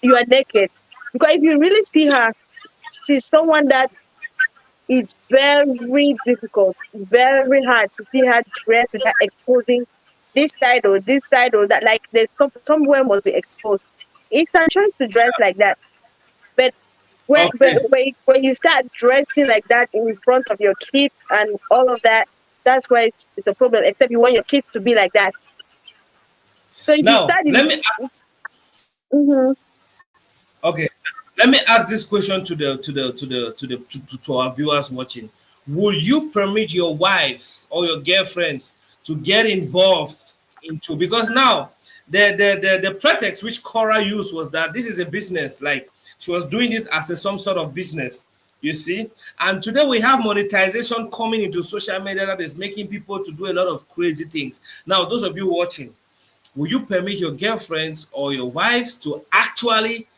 you are naked. Because if you really see her, she's someone that it's very difficult, very hard to see her dress without exposing this side or that. Like there's somewhere must be exposed. It's a choice to dress like that. But Okay. when you start dressing like that in front of your kids and all of that, that's why it's a problem. Except you want your kids to be like that. So if you Now, start, let me ask. mm-hmm. Okay, let me ask this question to our viewers watching. Would you permit your wives or your girlfriends to get involved into, because now the pretext which KORA used was that this is a business, like she was doing this as some sort of business, you see. And today we have monetization coming into social media that is making people to do a lot of crazy things. Now, those of you watching, will you permit your girlfriends or your wives to actually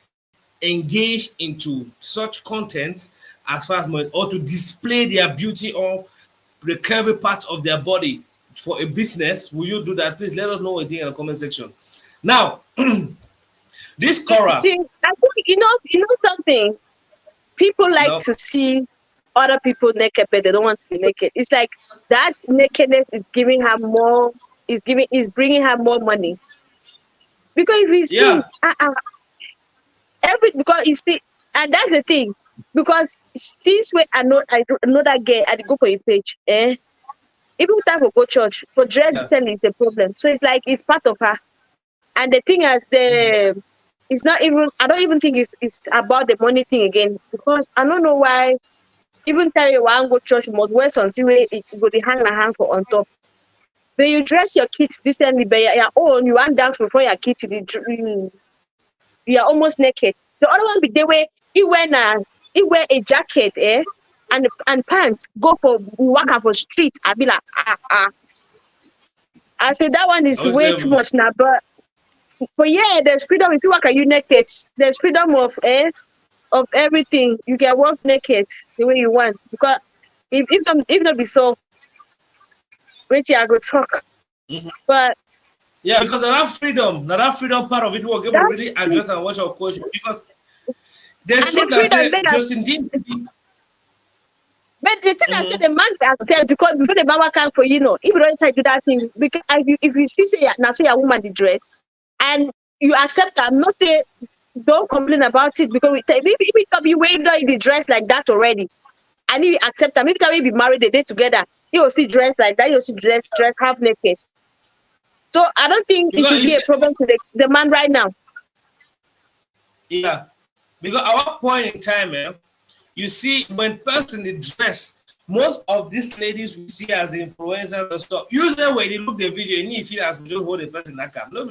engage into such content as far as or to display their beauty or the curvy part of their body for a business, will you do that? Please let us know what you think in the comment section. Now, this KORA. See, I think you know something. People like No. to see other people naked, but they don't want to be naked. It's like that nakedness is giving her more. Is bringing her more money. Because if you see, Yeah. because you see, and that's the thing. Because since when I know that girl, I go for a page. Even time for go church for dress Yeah. selling is a problem. So it's like it's part of her. And the thing is, it's not even. I don't even think it's about the money thing again, because I don't know why. Even tell you why go church, you must wear something where it go the hang a hand for on top. But you dress your kids decently, but your own you want dance before your kids you are almost naked. The other one be the way he wear a jacket, and pants, go for walk out for street. I be like, I say that one is way too much now. But for there's freedom. If you work, you naked. There's freedom of everything. You can walk naked the way you want. Because if not be so, wait till I go talk. But yeah, because that freedom part of it will give really address and watch our coach, because the truth that say Justin didn't. But the thing I say, the man accept, because before the mama come for if you don't try to do that thing, because if you see say now so your woman the dress and you accept that, not say don't complain about it, because maybe you wait in the dress like that already, and you accept that, maybe that way be married the day together, you will still dress like that, you will still dress half naked. So I don't think it should be a problem to the man right now. Yeah, because at one point in time, you see when person they dress, most of these ladies we see as influencers and stuff. Usually when they look the video, and you feel as we don't hold the person that cam. No,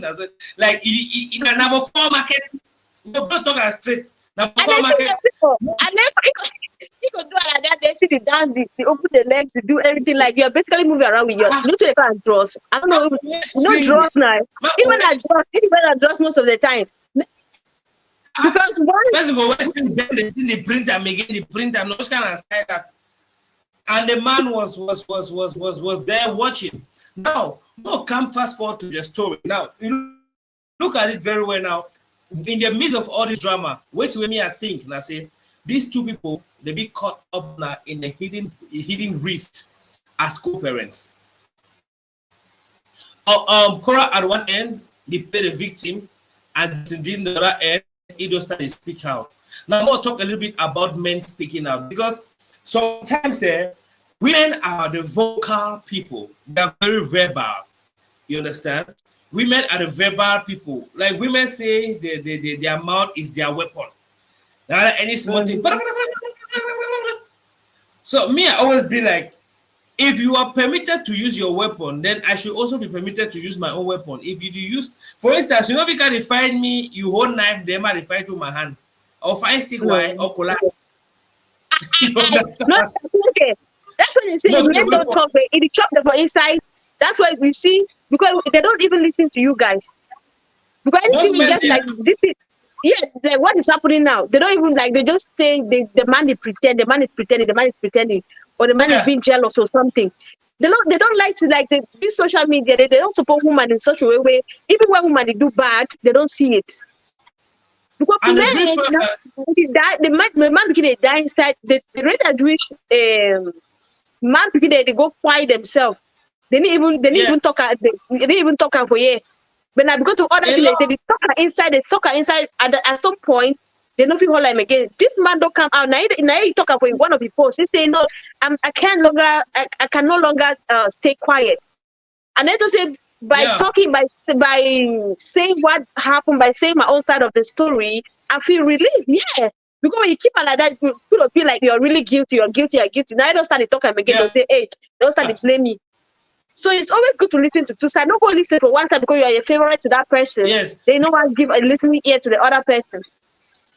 like in a number 4 market, we don't talk as straight. Number 4 market. And then you go do like that, they see the dance, they open the legs, they do everything, like you're basically moving around with your no to the car draws. I don't know, no draws now. Even I draws most of the time. Because one person go western, then they print them again, they print them, those kind of style that. And the man was there watching. Now, come fast forward to the story. Now, you look at it very well now. In the midst of all this drama, wait till me I think and I say these two people they be caught up now in a hidden rift as co-parents. KORA at one end, they play the victim, and in the other end, he just started to speak out. Now I'm going to talk a little bit about men speaking out, because sometimes women are the vocal people. They're very verbal. You understand? Women are the verbal people. Like women say their mouth is their weapon. Now any small thing. So me, I always be like, if you are permitted to use your weapon, then I should also be permitted to use my own weapon. If you do use, for instance, if you can find me, you hold knife, then I fight with my hand. Or find stick wire or collapse. Not okay. That's when you say men don't talk, but if you chop them for inside, that's why we see, because they don't even listen to you guys. Because anything you get like this is like what is happening now? They don't even they just say the man is pretending, the man is pretending, or the man is being jealous or something. They don't like to this social media. They don't support women in such a way even when women they do bad, they don't see it. Because men, the man begin to die inside. The rate at which man begin they go quiet themselves. They didn't even talk. They didn't even talk for years. But now because to other things, they talk inside. They talk inside. At some point, they don't feel hold him again. This man don't come out now. You talk for one of the posts. He say no, I can no longer stay quiet. And then to say by talking, by saying what happened, by saying my own side of the story, I feel relieved. Yeah. Because when you keep on like that, you could feel like you're really guilty, you're guilty. Now you don't start to talk again, they'll say, hey, don't start to blame me. So it's always good to listen to two sides. Don't go listen for one side because you are a favorite to that person. Yes. They know what give a listening ear to the other person.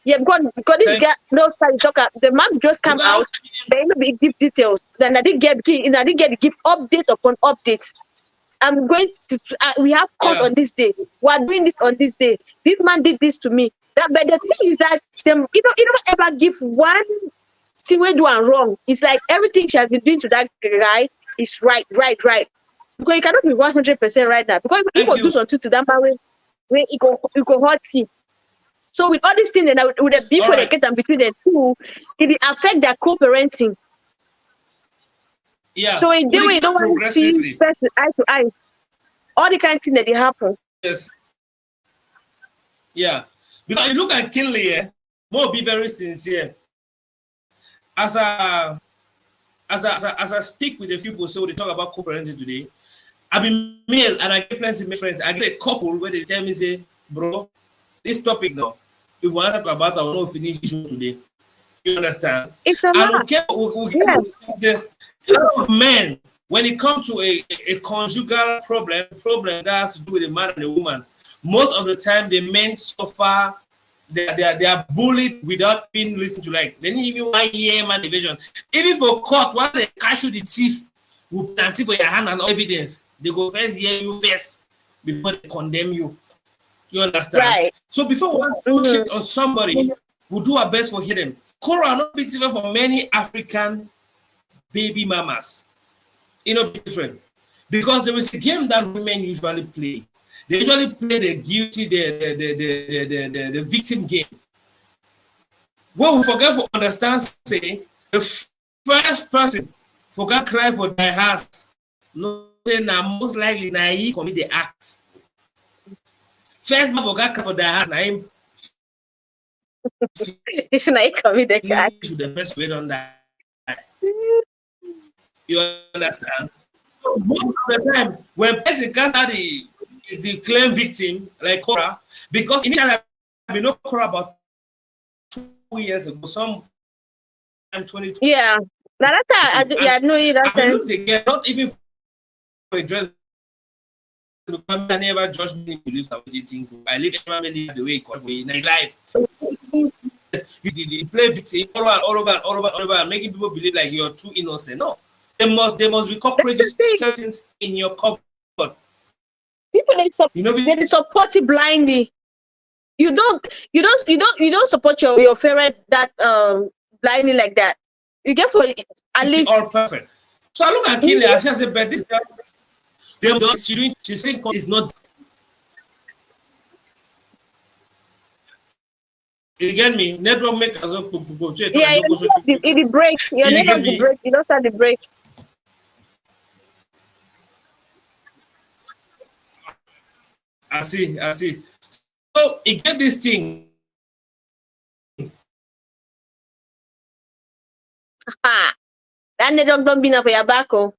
Yeah, because this guy knows how to talk. The man just come out, they may give details. Then I didn't get to give update upon update. I'm going to we have court on this day. We are doing this on this day. This man did this to me. but the thing is that them you don't ever give one thing we do and wrong. It's like everything she has been doing to that guy is right. Because you cannot be 100% right now. Because if Thank you do you. something to that man, when it go hurt him. So with all these things, then with the beef All when they right. get them between the two, it will affect their co-parenting. Yeah. So in Will the way it you go don't want to see progressively? person eye to eye, all the kind of thing that they happen. Yes. Yeah. Because you look at Kinley, more be very sincere. As I as I speak with a few people, so they talk about co-parenting today. I be male and I get plenty of friends. I get a couple where they tell me, say, bro, this topic now, if we want to talk about, I will not finish issue today. You understand? It's a I lot. don't care. We get Yeah. say, a lot of men, when it comes to a conjugal problem that has to do with a man and a woman, most of the time the men suffer. They are bullied without being listened to. Like they need even 1 year man division. Even for court, when they catch you the thief, will plenty for your hand and evidence. They go first hear you first before they condemn you. You understand? Right. So before we want to throw Mm-hmm. shit on somebody, we'll do our best for him. KORA not be different from many African baby mamas. You know, different. Because there is a game that women usually play. They usually play the guilty, the victim game. What we forget to understand, say, the first person forgot cry for their house. No, say now most likely now he commit the act. First man forgot cry for their house, now him It's not coming the cat. to the first way on that. You understand? So most of the time, when person can't start the claim victim, like KORA, because initially I know KORA about 2 years ago, some 2020. Yeah. Now that's how And yeah, I know you that I've been time. looking again, not even for a dress. I never judge me to live what you think. I live every the way it called me in my life. Yes, you play victim all over, and making people believe like you're too innocent. No, there must be That's the cockroaches, thing. skeletons in your cupboard. People You know, they support it blindly. You don't support your parent that blindly like that. You get for at least all perfect. So I look at Kinley, I said, but this girl, she's doing is not. You get me? Network make us up. yeah, it break. Your You network get the me? break. You don't start the break. I see, I see. So you get this thing. Ha! That network don't mean for your back. Oh.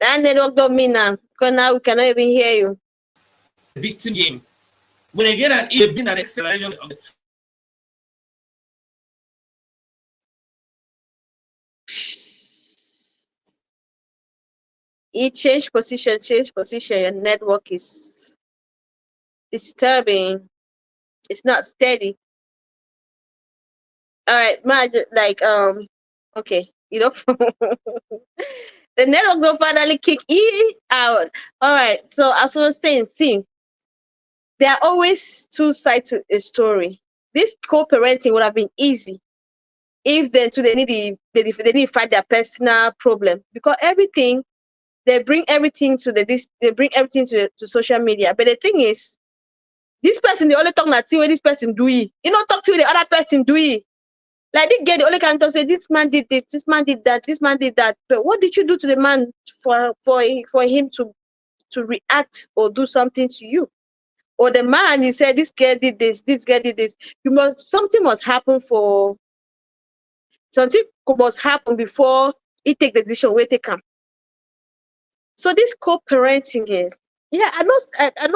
That network don't mean now. Because now we cannot even hear you. Victim game. When I get an it been an acceleration of the, It change position. Your network is disturbing. It's not steady. All right, like okay, the network will finally kick it out. All right, so as I was saying, see, there are always two sides to a story. This co-parenting would have been easy if then too they need to fight their personal problem because everything they bring everything to they bring everything to social media. But the thing is, this person they only talk that thing when this person do it. You know, talk to the other person do it. Like this girl, the only can talk say this man did this man did that, this man did that. But what did you do to the man for him to react or do something to you? Or the man he said this girl did this girl did this. Something must happen before he take the decision we take him. So this co-parenting is yeah, I know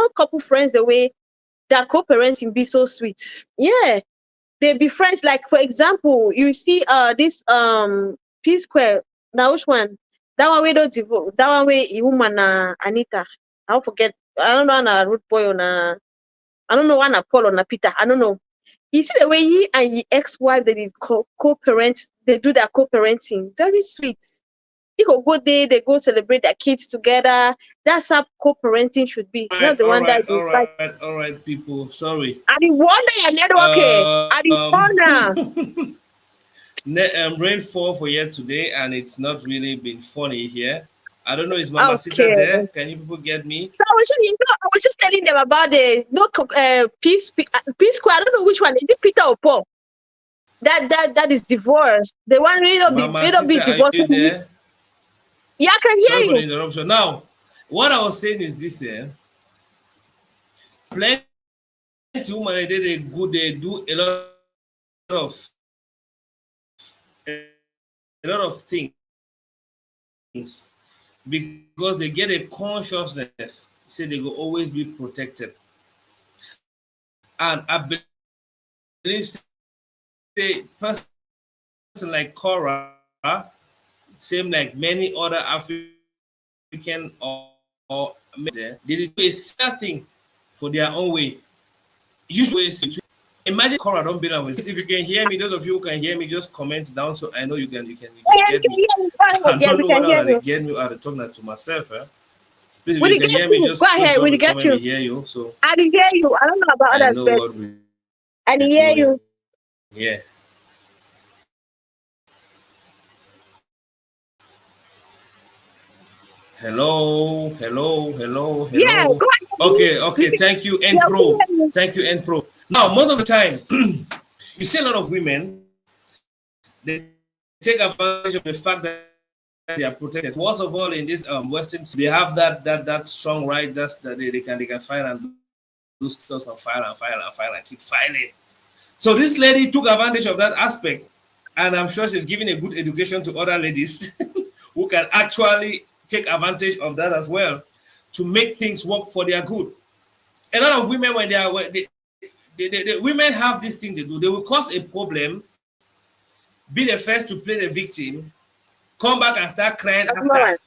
a couple friends the way that co-parenting be so sweet. Yeah. They be friends. Like for example, you see this P Square. Now which one? That one we don't devote. That one we woman Anita. I'll forget. I don't know on root boy on I don't know one Paul on Peter. I don't know. You see the way he and his ex-wife they did co-parent, they do their co-parenting. Very sweet. They go there, they go celebrate their kids together. That's how co-parenting should be. Not the one that is like, All right, people. Sorry. I the wonder your network. I the wonder. Rainfall for here today, and it's not really been funny here. I don't know, is Mama Sita Okay. there? Can you people get me? So I was just telling them about the peace square. I don't know which one. Is it Peter or Paul? That is divorce. The one little bit divorce. Are you there? Yeah, I can hear Sorry you. for the interruption. Now, what I was saying is this: plenty women they do a lot of things because they get a consciousness, say they will always be protected. And I believe, say, person like KORA, same like many other African or they did a certain thing for their own way. Usually, imagine KORA don't be that way. If you can hear me, those of you who can hear me, just comment down so I know you can get me. I don't know whether I get me out of talking to myself. Please, if you can hear me, just go ahead. We get you. Hear you. So I can hear you. I don't know about others, but I can hear you. Yeah. Hello. Yeah, go ahead. Okay. Thank you, N-Pro. Thank you, N-Pro. Now, most of the time, you see a lot of women, they take advantage of the fact that they are protected. Most of all, in this Western, they have that strong right that they can file and do stuff and file and keep filing. So this lady took advantage of that aspect, and I'm sure she's giving a good education to other ladies who can actually take advantage of that as well to make things work for their good. A lot of women, when the women have this thing to do, they will cause a problem, be the first to play the victim, come back and start crying after,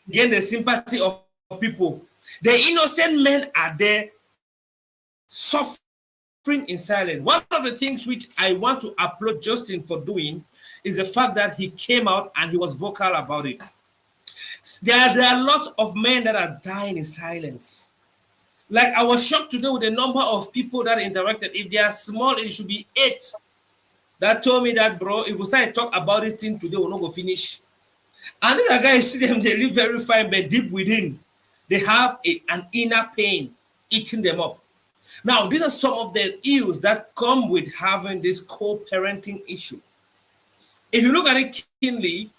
gain the sympathy of people. The innocent men are there suffering in silence. One of the things which I want to applaud Justin for doing is the fact that he came out and he was vocal about it. There are a lot of men that are dying in silence. Like, I was shocked today with the number of people that interacted. If they are small, it should be 8. That told me that, bro, if we start to talk about this thing today, we'll not go finish. And then the guys see them, they live very fine, but deep within, they have an inner pain eating them up. Now, these are some of the ills that come with having this co-parenting issue. If you look at it keenly,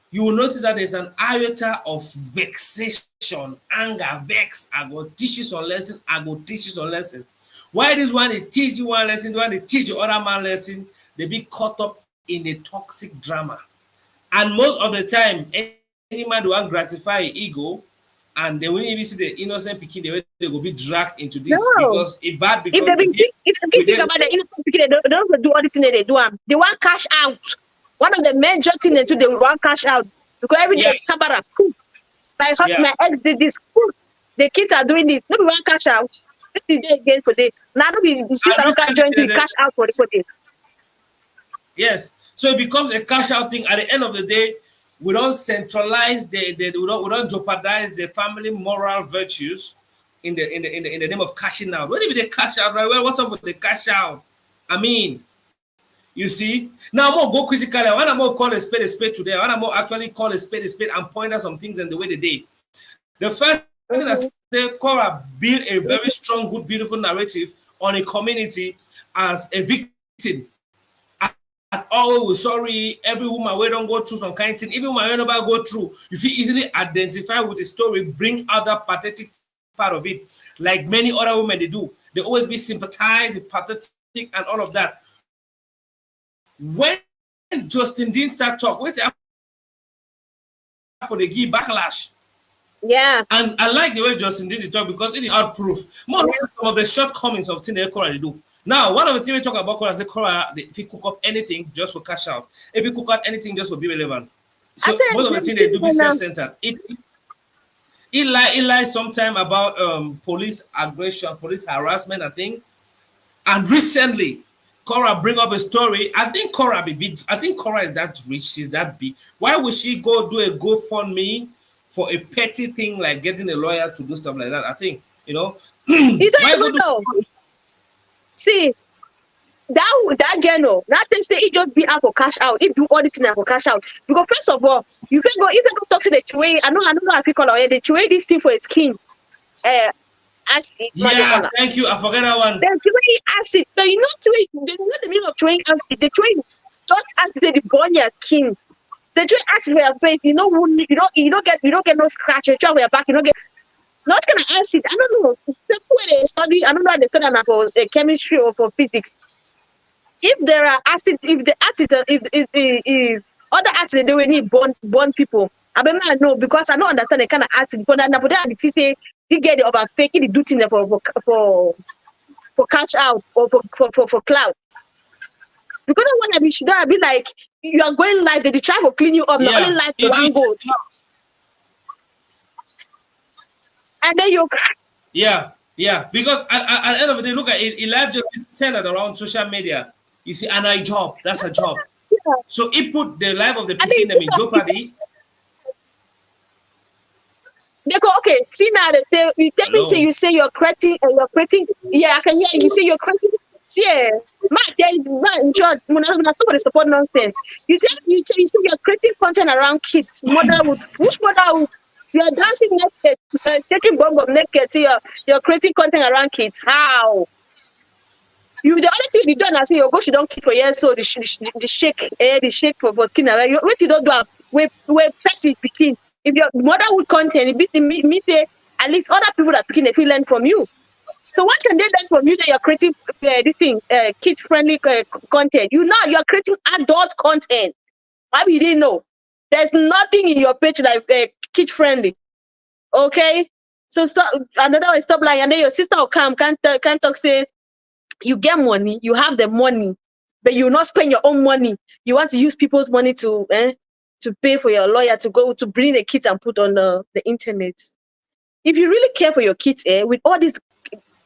you will notice that there's an iota of vexation, anger, vex. I go teach you some lesson, I go teach you some lesson. Why this one, they teach you one lesson, the one they teach the other man lesson, they be caught up in a toxic drama. And most of the time, any man who want gratify ego, and they won't even see the innocent pikin, they will be dragged into this because it's bad. Because if they think about the innocent pikin, they don't do all the things they do. They want cash out. One of the major things they do, they want cash out because every day, Kabara, my ex did this. The kids are doing this. Nobody want cash out. This is again for this. Now nobody join to cash out for this. Yes, so it becomes a cash out thing. At the end of the day, we don't centralize we don't jeopardize the family moral virtues in the name of cashing out. What if they cash out? Right? Well, what's up with the cash out? I mean, you see, now I'm gonna go critically. When I'm gonna call a spade today, when I'm gonna actually call a spade and point out some things and the way they did. The first thing I said, KORA built a very strong, good, beautiful narrative on a community as a victim. Oh, we're sorry, every woman we don't go through some kind of thing. Even when we never go through, you feel easily identify with the story, bring out that pathetic part of it, like many other women they do. They always be sympathized, pathetic, and all of that. When Justin didn't start talk, what's happened? They give backlash. Yeah. And I like the way Justin did the talk because it is out proof. More some of the shortcomings of things KORA they do. Now, one of the things we talk about KORA is KORA, if you cook up anything just for cash out, if you cook up anything just for be relevant. So most of the things they do be self-centered. It lies sometime about police aggression, police harassment, I think. And recently, KORA bring up a story. I think KORA be big. I think KORA is that rich. She's that big. Why would she go do a GoFundMe for a petty thing like getting a lawyer to do stuff like that? I think, you know, You don't why even go do? know. See, that girl, no, that thing say it just be out for cash out. It do all the thing for cash out. Because first of all, you can go if you go talk to the Chue, I know how people call it. The Chue this thing for his skin. Acid. Yeah, thank you. I forget that one. The Chue acid. But you know the meaning of chewing acid. The chewing don't acid say the burn your skin. The chewing acid for your face, you know, you don't get no scratch. You try for your back, you don't get not gonna acid. I don't know. People where they study, I don't know how they study for chemistry or for physics. If there are acid, if the acid, if other acid they will need burn people. I mean, I know because I don't understand the kind of acid. For that, for that, they say they get the over fake, they do things for cash out or for cloud. Because when I should be like you are going live, they try to clean you up, not only live to one go. And then you yeah, because at the end of the day, look at it, life just centered around social media. You see, and a job, that's a job. Yeah. So it put the life of the Peking in jeopardy. They go, okay, see now they say you say you're creating yeah, I can hear you say you're creating yeah. Somebody support nonsense. You say you're creating content around kids, motherhood. Which motherhood? You're dancing naked, taking bomb naked, so you're creating content around kids. How? You the only thing you done I say your go she don't keep for years so the shake for skin around you what you don't do with person picking. If your motherhood content it me say at least other people that picking they feel learn from you. So what can they learn from you that you're creating this thing kids friendly content? You're creating adult content. Why we didn't know? There's nothing in your page like kid friendly. Okay, so stop. Another way stop lying, and then your sister will come can't talk say. You get money, you have the money, but you will not spend your own money. You want to use people's money to pay for your lawyer to go to bring the kids and put on the internet. If you really care for your kids, with all these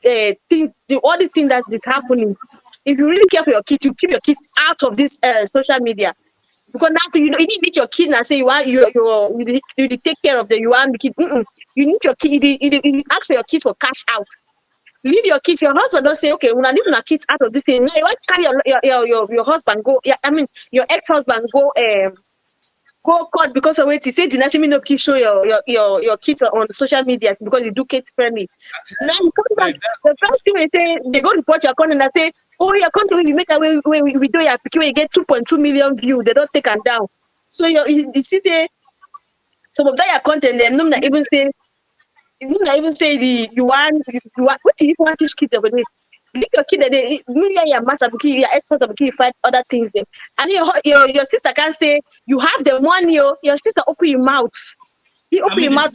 things that is happening, if you really care for your kids, you keep your kids out of this social media. Because now you need your kid and say you take care of them. You want the kid. You need your kid. You ask for your kids for cash out. Leave your kids. Your husband don't say, okay, when I leave my kids out of this thing, now you want to carry your husband go. Yeah, I mean your ex-husband go court because of what he said. Did not mean of show your kids on social media because you do kids friendly. Now you come back. The first thing they say, they go report your content and say, oh, your content you make a way we do your picture, you get 2.2 million views. They don't take them down. So you say some of that your content them not even say. You not even say you want what do you want to teach kids over there? Leave your kid that they your master your expert of kid find other things there. And your sister can say you have the money, your sister open your mouth. You open your mouth,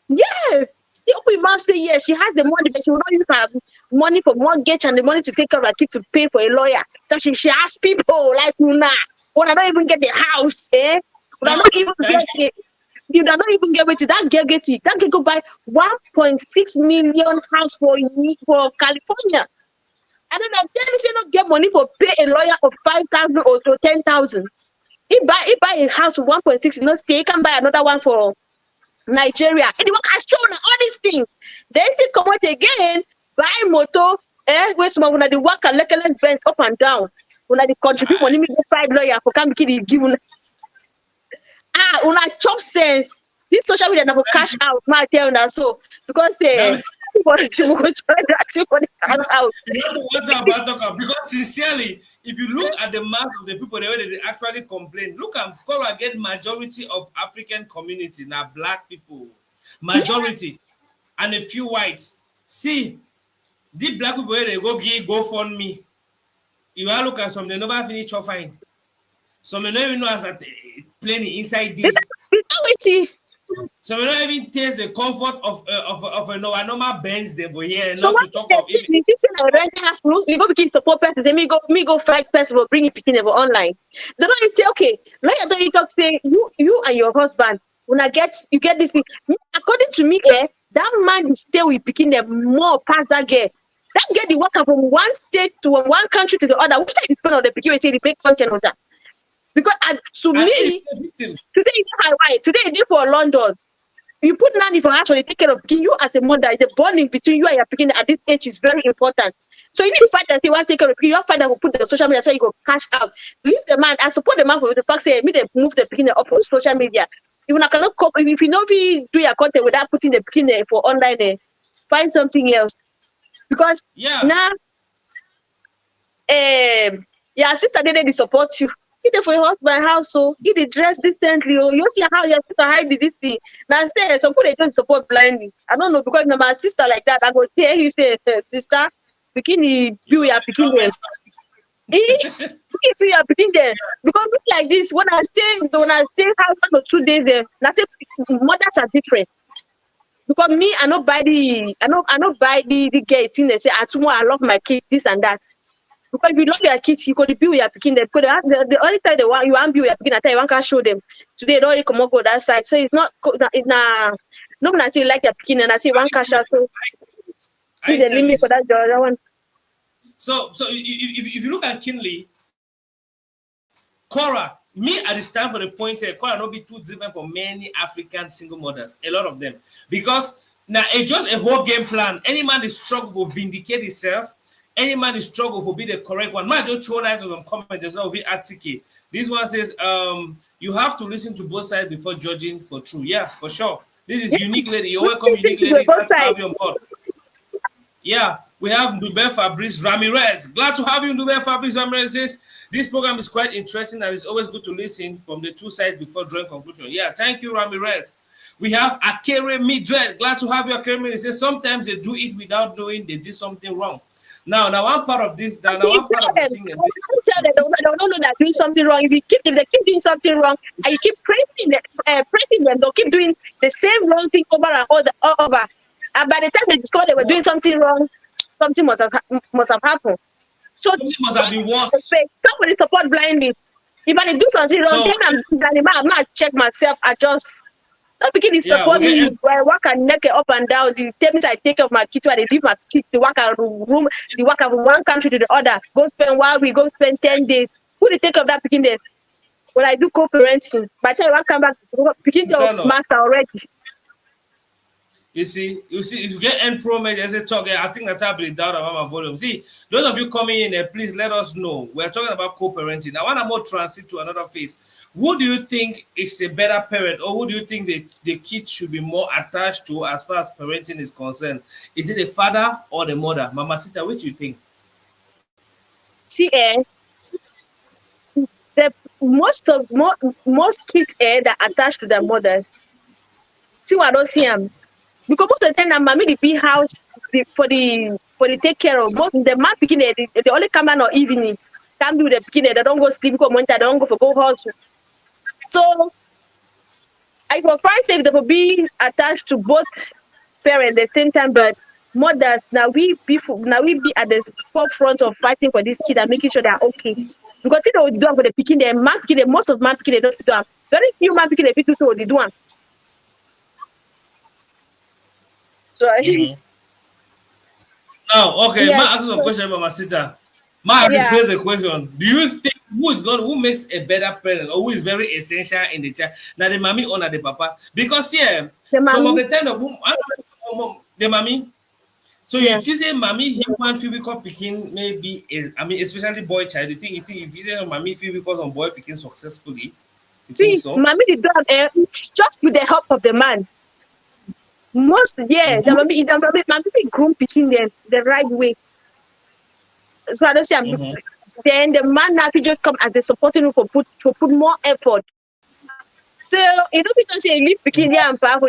yes. You open your mouth, say yes, she has the money, but she will not use her money for mortgage and the money to take care of her kid to pay for a lawyer. So she asks people like Una, when I don't even get the house, when I don't even get it. You do not even get it. That girl get it. That girl go buy 1.6 million house for California. And then I tell you, say not get money for pay a lawyer of 5,000 or 10,000. He buy a house for 1.6. You know, he can buy another one for Nigeria. And the one can show all these things. Then he come out again, buy motor. Where some when the work and let's bend up and down. When they contribute money, me get 5 lawyer for come give una chop sense. This social media never cash out. My tell now so because because sincerely, if you look at the mass of the people the way they actually complain, look at KORA get majority of African community now black people, majority, and a few whites. See, the black people where they go fund me. You are look at some they never finish your fine. Some they don't even know as a playing inside this. So we don't even taste the comfort of a normal Benz them for here. So not to talk of it. We go begin support person. Say me go fight person will bring it picking over online. They don't even say okay. Like I don't talk say you and your husband when you get this thing. According to me, that man is still with picking them more past that girl. That get the worker from one state to one country to the other. Which type is depend on the pikin say the big content of that? Because to me, today is Hawaii, today is for London. You put nanny for house when you take care of pikin. You as a mother, the bonding between you and your pikin at this age is very important. So you need to find that you want to take care of pikin. Your father will put the social media so you go cash out. Leave the man. I support the man for the fact say me they move the pikin up on social media. If you cannot cope, if you know if you do your content without putting the pikin for online, find something else. Because now, your sister didn't support you. Either for your husband house, so you did dress decently, or you see how your sister hide this thing. Now say some people don't support blindly. I don't know because now my sister like that. I go say you say sister, bikini view your bikini. If you are putting there because like this, when I stay house 1 or 2 days there, I say mothers are different. Because me, I not buy the gay thing. They say tomorrow I love my kids, this and that. Because if you love your kids, you could be with your picking them. Because the only time you want to be with your picking, I tell you, one can show them. Today, they don't really come up go that side. So it's not, no one actually like your picking, and I say one can show. So it's the limit for that the other one. So if you look at Kinley, KORA, me at the stand for the point here, KORA not be too different from many African single mothers, a lot of them. Because now it's just a whole game plan. Any man is struggle for vindicate himself. Any man is struggle for be the correct one. Man, just throw that to some comments as well. This one says, you have to listen to both sides before judging for true. Yeah, for sure. This is unique lady. You're welcome, unique lady. Glad to have you on board. Yeah, we have Ndube Fabrice Ramirez. Glad to have you, Ndube Fabrice Ramirez. Says, this program is quite interesting and it's always good to listen from the two sides before drawing conclusion. Yeah, thank you, Ramirez. We have Akere Midred. Glad to have you, Akere Midred. Says, sometimes they do it without knowing they did something wrong. Now one part of this, now one part of the thing. Tell them they don't know that doing something wrong. If they keep doing something wrong, and you keep praising them, they'll keep doing the same wrong thing over and over. And by the time they discover they were doing something wrong, something must have happened. So something must have been worse. Somebody support blindly. If I do something wrong, then I might check myself. I just. Not because they support me, I walk and neck up and down. The times I take off my kids, where they leave my kids, they walk out room, they walk out from one country to the other. Go spend 1 week, go spend 10 days. Who they take of that picking there? When I do co-parenting, by the time I come back, picking the master already. You see, if you get end pro as a talk, I think that I'll be down about my volume. See, those of you coming in there, please let us know. We're talking about co-parenting. I want to more transit to another phase. Who do you think is a better parent, or who do you think the kids should be more attached to as far as parenting is concerned? Is it the father or the mother? Mama Sita, what do you think? See, most kids that are attached to their mothers. See what I don't see them. Because most of the time, mommy the big house for the take care of. Most the man picking they only come out in evening. Come do the picking they don't go sleep because they don't go hustle. So I for find safe they will be attached to both parents at the same time, but mothers now we be at the forefront of fighting for this kid and making sure they are okay. Because they don't do for the picking the man picking most of man picking they don't do them. Very few man picking they pick to they do them. So now, okay, ma ask a question, Mama Sita. Ma rephrase the question. Do you think who makes a better parent, or who is very essential in the child? Now the mommy or the papa? Because some of the time the mommy. So you say mommy human feel because picking maybe especially boy child. You think if you say mommy feel because on boy picking successfully? See, so? Mommy the dog just with the help of the man. Most the mommy groom picking them the right way. So I don't say then the man now just come as the supporting room for put more effort. So you don't because say leave picking there and power.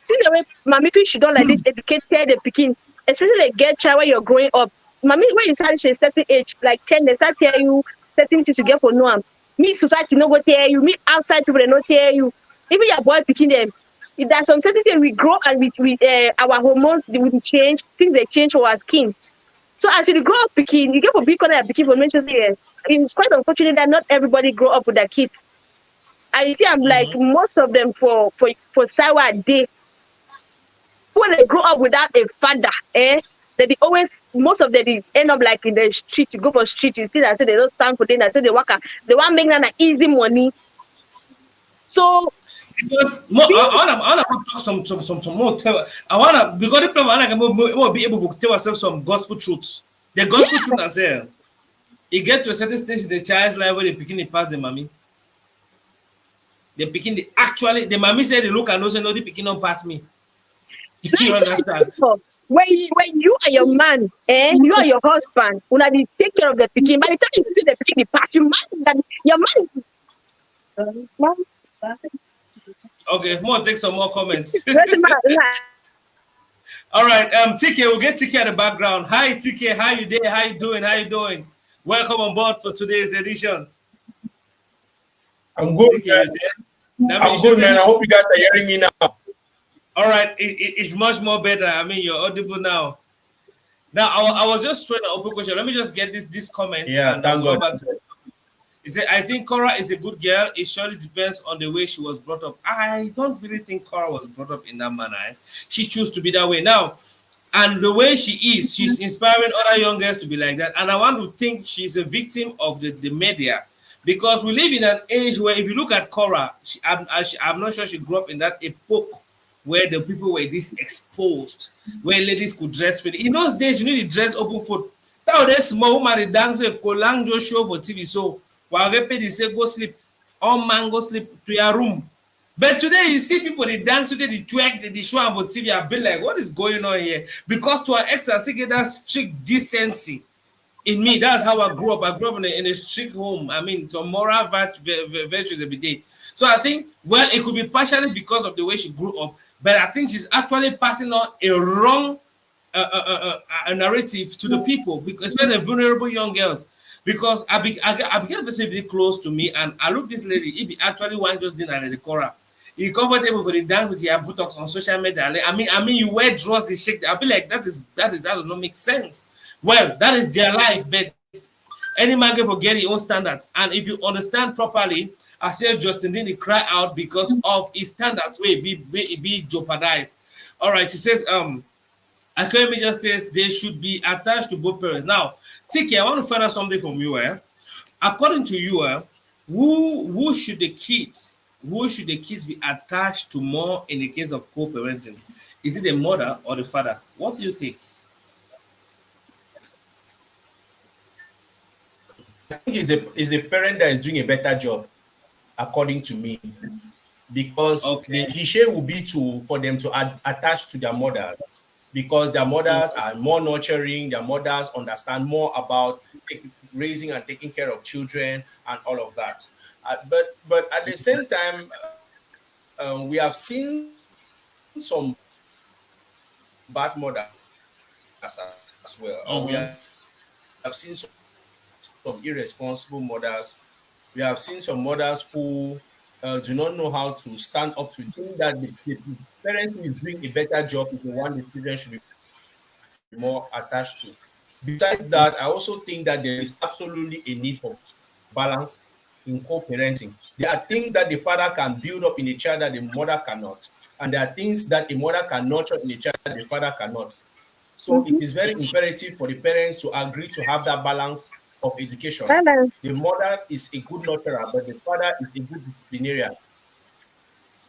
See the way mommy feel she don't like this educate the picking, especially a girl child when you're growing up. Mommy when you start a certain age, like 10, they start tell you certain things you get for no. Me society no go tell you, me outside people they not tell you. Even your boy picking them. There's some certain things we grow and with our hormones will change, things they change for our skin. So as you grow up picking, you get for big corner picking for mention years. It's quite unfortunate that not everybody grow up with their kids. I see I'm like most of them for Sawa day. When they grow up without a father, they be always most of them they end up like in the street. You go for street, you see that say they don't stand for dinner, so they work. They want make that easy money. So Because more, being I wanna talk some more. I wanna because the problem I wanna be able to tell ourselves some gospel truths. The gospel yeah, truth as well. It get to a certain stage in the child's life where they picking it past the mommy. They picking the actually the mommy said they look and know say no the picking don't pass me. You understand? when you and your man, you and your husband, when they take care of the picking, by the time you see the picking, pass you man that your man. Okay, more take some more comments. Where's the man? All right, TK, we'll get TK at the background. Hi TK, how you there? How you doing? How you doing? Welcome on board for today's edition. I'm good, TK, you man. there? I'm good, man. I hope you guys are hearing me now. All right, it's much more better. I mean, you're audible now. Now, I was just trying to open question. Let me just get this comment Yeah, and I'll thank go God. back to it. He said, I think Cora is a good girl. It surely depends on the way she was brought up. I don't really think Cora was brought up in that manner. She chose to be that way. Now, and the way she is, she's inspiring other young girls to be like that. And I want to think she's a victim of the media. Because we live in an age where if you look at Cora, I'm not sure she grew up in that epoch where the people were this exposed, where ladies could dress freely. In those days, you need to dress open foot. That was small woman they dance a Kolang just show for TV. So while they pay, they say go sleep. All man go sleep to your room. But today you see people they dance today, they twerk, they show on TV. I've been like, what is going on here? Because to an extent, I get that strict decency in me. That's how I grew up. I grew up in a strict home. I mean, some moral virtues every day. So I think, well, it could be partially because of the way she grew up, but I think she's actually passing on a wrong a narrative to the people, because especially the vulnerable young girls. Because I became a person really close to me, and I look this lady. It be actually one just dinner at the Kora. You comfortable for the dance with your buttocks on social media. I mean, you wear drawers, they shake. I'll be like, that does not make sense. Well, that is their life, but any man can forget his own standards. And if you understand properly, I said Justin didn't cry out because of his standards will be jeopardized. All right, she says, Academy just says they should be attached to both parents. Now, Tiki, I want to find out something from you. According to you, who should the kids be attached to more in the case of co-parenting? Is it the mother or the father? What do you think? I think it's the parent that is doing a better job, according to me, because the cliche will be for them to attach to their mothers, because their mothers are more nurturing, their mothers understand more about raising and taking care of children and all of that. But at the same time, we have seen some bad mothers as well. We have seen some irresponsible mothers. We have seen some mothers who do not know how to stand up to think that the parent who is doing a better job is the one the children should be more attached to. Besides that, I also think that there is absolutely a need for balance in co-parenting. There are things that the father can build up in a child that the mother cannot. And there are things that the mother can nurture in a child that the father cannot. So it is very imperative for the parents to agree to have that balance of education. The mother is a good nurturer, but the father is a good disciplinarian.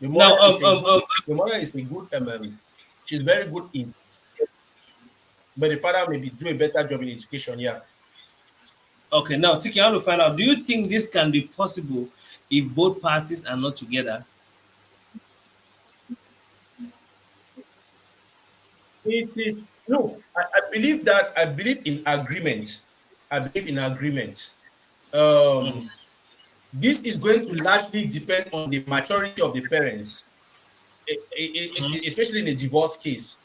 The mother is a good, she's very good in, but the father maybe do a better job in education. Yeah. Okay, now Tiki, I want to find out, do you think this can be possible if both parties are not together? It is no. I believe that I believe in agreement. I believe in agreement. This is going to largely depend on the maturity of the parents, especially in a divorce case.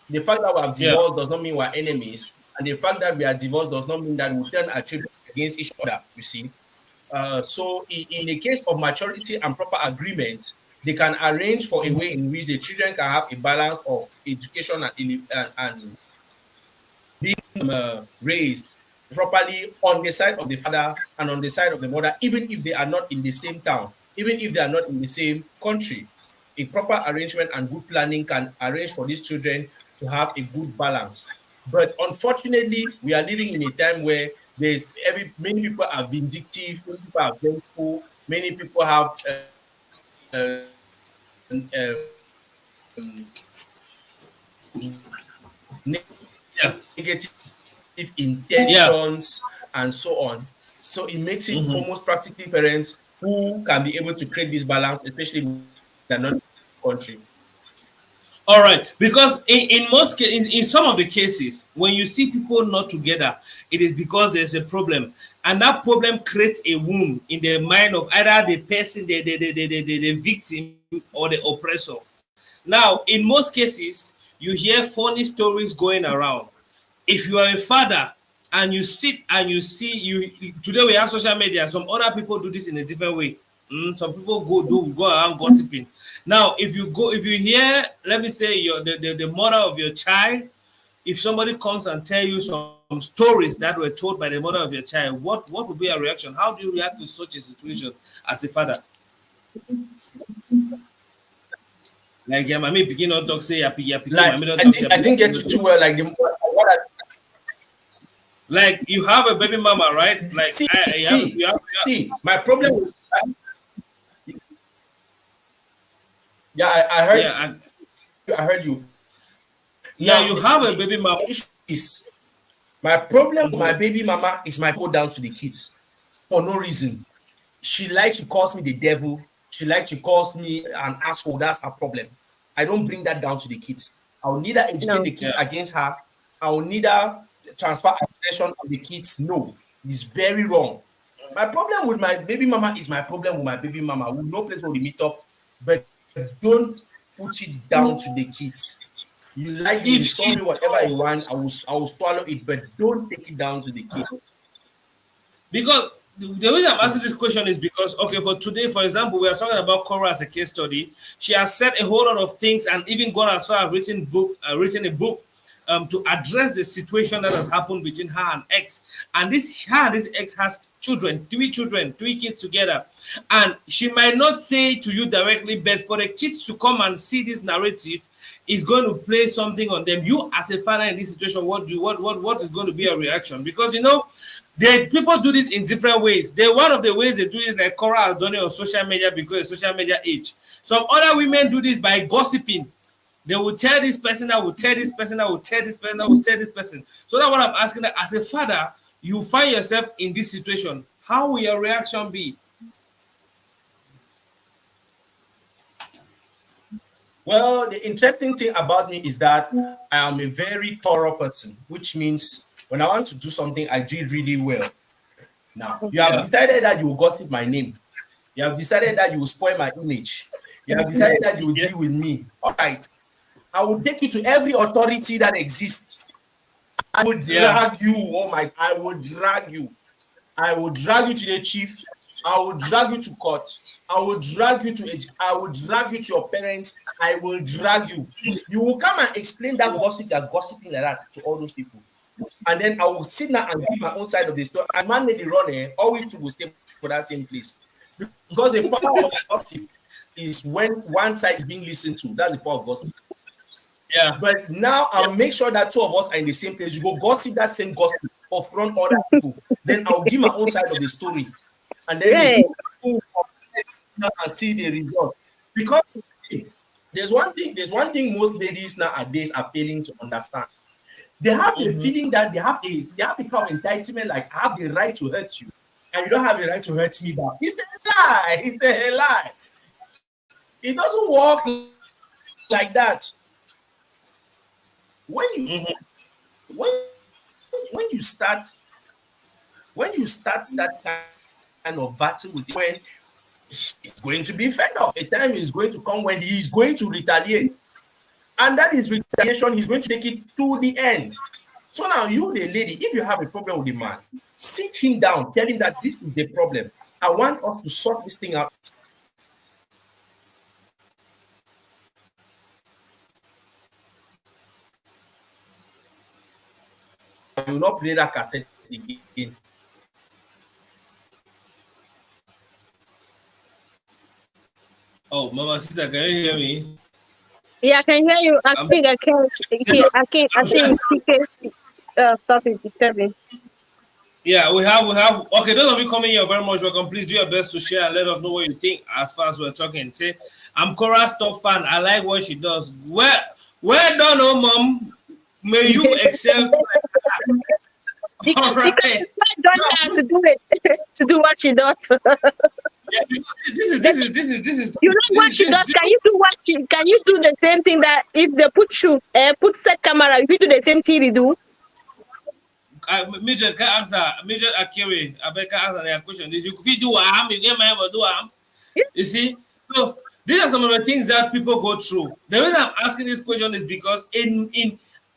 The fact that we have divorced does not mean we're enemies, and the fact that we are divorced does not mean that we turn our children against each other. You see, so in the case of maturity and proper agreement, they can arrange for a way in which the children can have a balance of education and being raised properly on the side of the father and on the side of the mother, even if they are not in the same town, even if they are not in the same country. A proper arrangement and good planning can arrange for these children to have a good balance. But unfortunately, we are living in a time where many people are vindictive, many people are vengeful, many people have Yeah. negative Yeah. intentions and so on. So it makes it almost practically parents who can be able to create this balance, especially in another country. All right, because in most in some of the cases, when you see people not together, it is because there's a problem, and that problem creates a wound in the mind of either the person, the victim, or the oppressor. Now, in most cases, you hear funny stories going around. If you are a father and you sit and you see you today we have social media, some other people do this in a different way. Some people go around gossiping. Now if you hear, let me say, the mother of your child, if somebody comes and tell you some stories that were told by the mother of your child, what would be your reaction? How do you react to such a situation as a father? Like, yeah, mommy begin not talk, say ya pikin, Like mommy don't talk, say I didn't get you too well. Like what I, like you have a baby mama, right? Like see, see, you have, see. My problem with yeah, I heard yeah, and, you. I heard you. yeah, Now you have a baby mama. the issue is my problem with my baby mama is my go down to the kids for no reason. She likes to calls me the devil. She likes to calls me an asshole. That's her problem. I don't bring that down to the kids. I will neither educate No. the Yeah. kids against her. I will neither transfer aggression on the kids. No, it's very wrong. My problem with my baby mama is my problem with my baby mama. We no place where we meet up, but don't put it down to the kids. You If insult she me whatever you want. I will swallow it, but don't take it down to the kid. because the reason I'm asking this question is because, okay, for today, for example, we are talking about KORA as a case study. She has said a whole lot of things and even gone as far as written a book to address the situation that has happened between her and ex. And this ex has children, three kids together. And she might not say to you directly, but for the kids to come and see this narrative is going to play something on them. You as a father in this situation, what is going to be a reaction? Because people do this in different ways. One of the ways they do it, like KORA has done it on social media because it's social media age. Some other women do this by gossiping. They will tell this person, I will tell this person, I will tell this person, I will tell this person. So that's what I'm asking, that as a father, you find yourself in this situation. How will your reaction be? Well, the interesting thing about me is that I am a very thorough person, which means when I want to do something, I do it really well. Now, you have Yeah. decided that you will gossip my name. You have decided that you will spoil my image. You have decided that you will Yeah. deal with me. All right. I will take you to every authority that exists. I will Yeah. drag you. Oh my, I will drag you. I will drag you to the chief. I will drag you to court. I will drag you to it. I will drag you to your parents. I will drag you. You will come and explain that gossip, that gossiping like that to all those people. And then I will sit down and give my own side of the story. And man made the run, all we two will stay for that same place. Because the power of gossip is when one side is being listened to. That's the power of gossip. Yeah. But now I'll make sure that two of us are in the same place. You go gossip that same gossip or front other people. Then I'll give my own side of the story. And then the Right. people and see the result. Because there's one thing most ladies nowadays are failing to understand. They have the feeling that they have a kind of entitlement, like I have the right to hurt you, and you don't have the right to hurt me back. It's a lie. It's a lie. It doesn't work like that. When you when when you start that kind of battle with him, when he's going to be fed up, a time is going to come when he is going to retaliate, and that is retaliation. He's going to take it to the end. So now you, the lady, if you have a problem with the man, sit him down, tell him that this is the problem. I want us to sort this thing out. I will not play that cassette again. Oh, Mama Sister, can you hear me? Yeah, I can hear you. I think I can't hear. I think TK stuff is disturbing. Yeah, we have. Okay, those of you coming here, very much welcome. Please do your best to share and let us know what you think as far as we're talking. Say, I'm KORA's top fan. I like what she does. Well done, oh mom. May you excel. All right. Don't have to do it to do what she does. Yeah, this is. You know what she does? Can you do what she? Can you do the same thing that if they put set camera, if you do the same thing they do? Major can answer. Major Akiri, I beg can answer that question. Is you do am, you get my do am. You see, so these are some of the things that people go through. The reason I'm asking this question is because in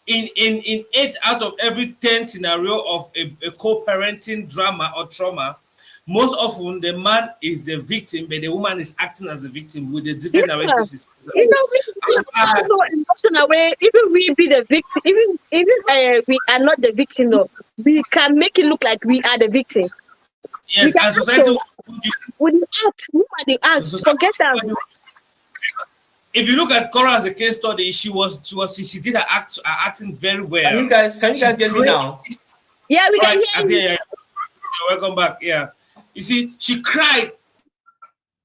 8 out of every 10 scenario of a co-parenting drama or trauma, most often the man is the victim, but the woman is acting as a victim with a different narrative system. You know, we emotional way. Even we be the victim, even we are not the victim. No, we can make it look like we are the victim. Yes, and society would act. Who are the acts? Forget that. If you look at KORA as a case study, she did her acting very well. Can you guys get me now? Yeah, we can hear you. Yeah. Welcome back. Yeah. You see, she cried.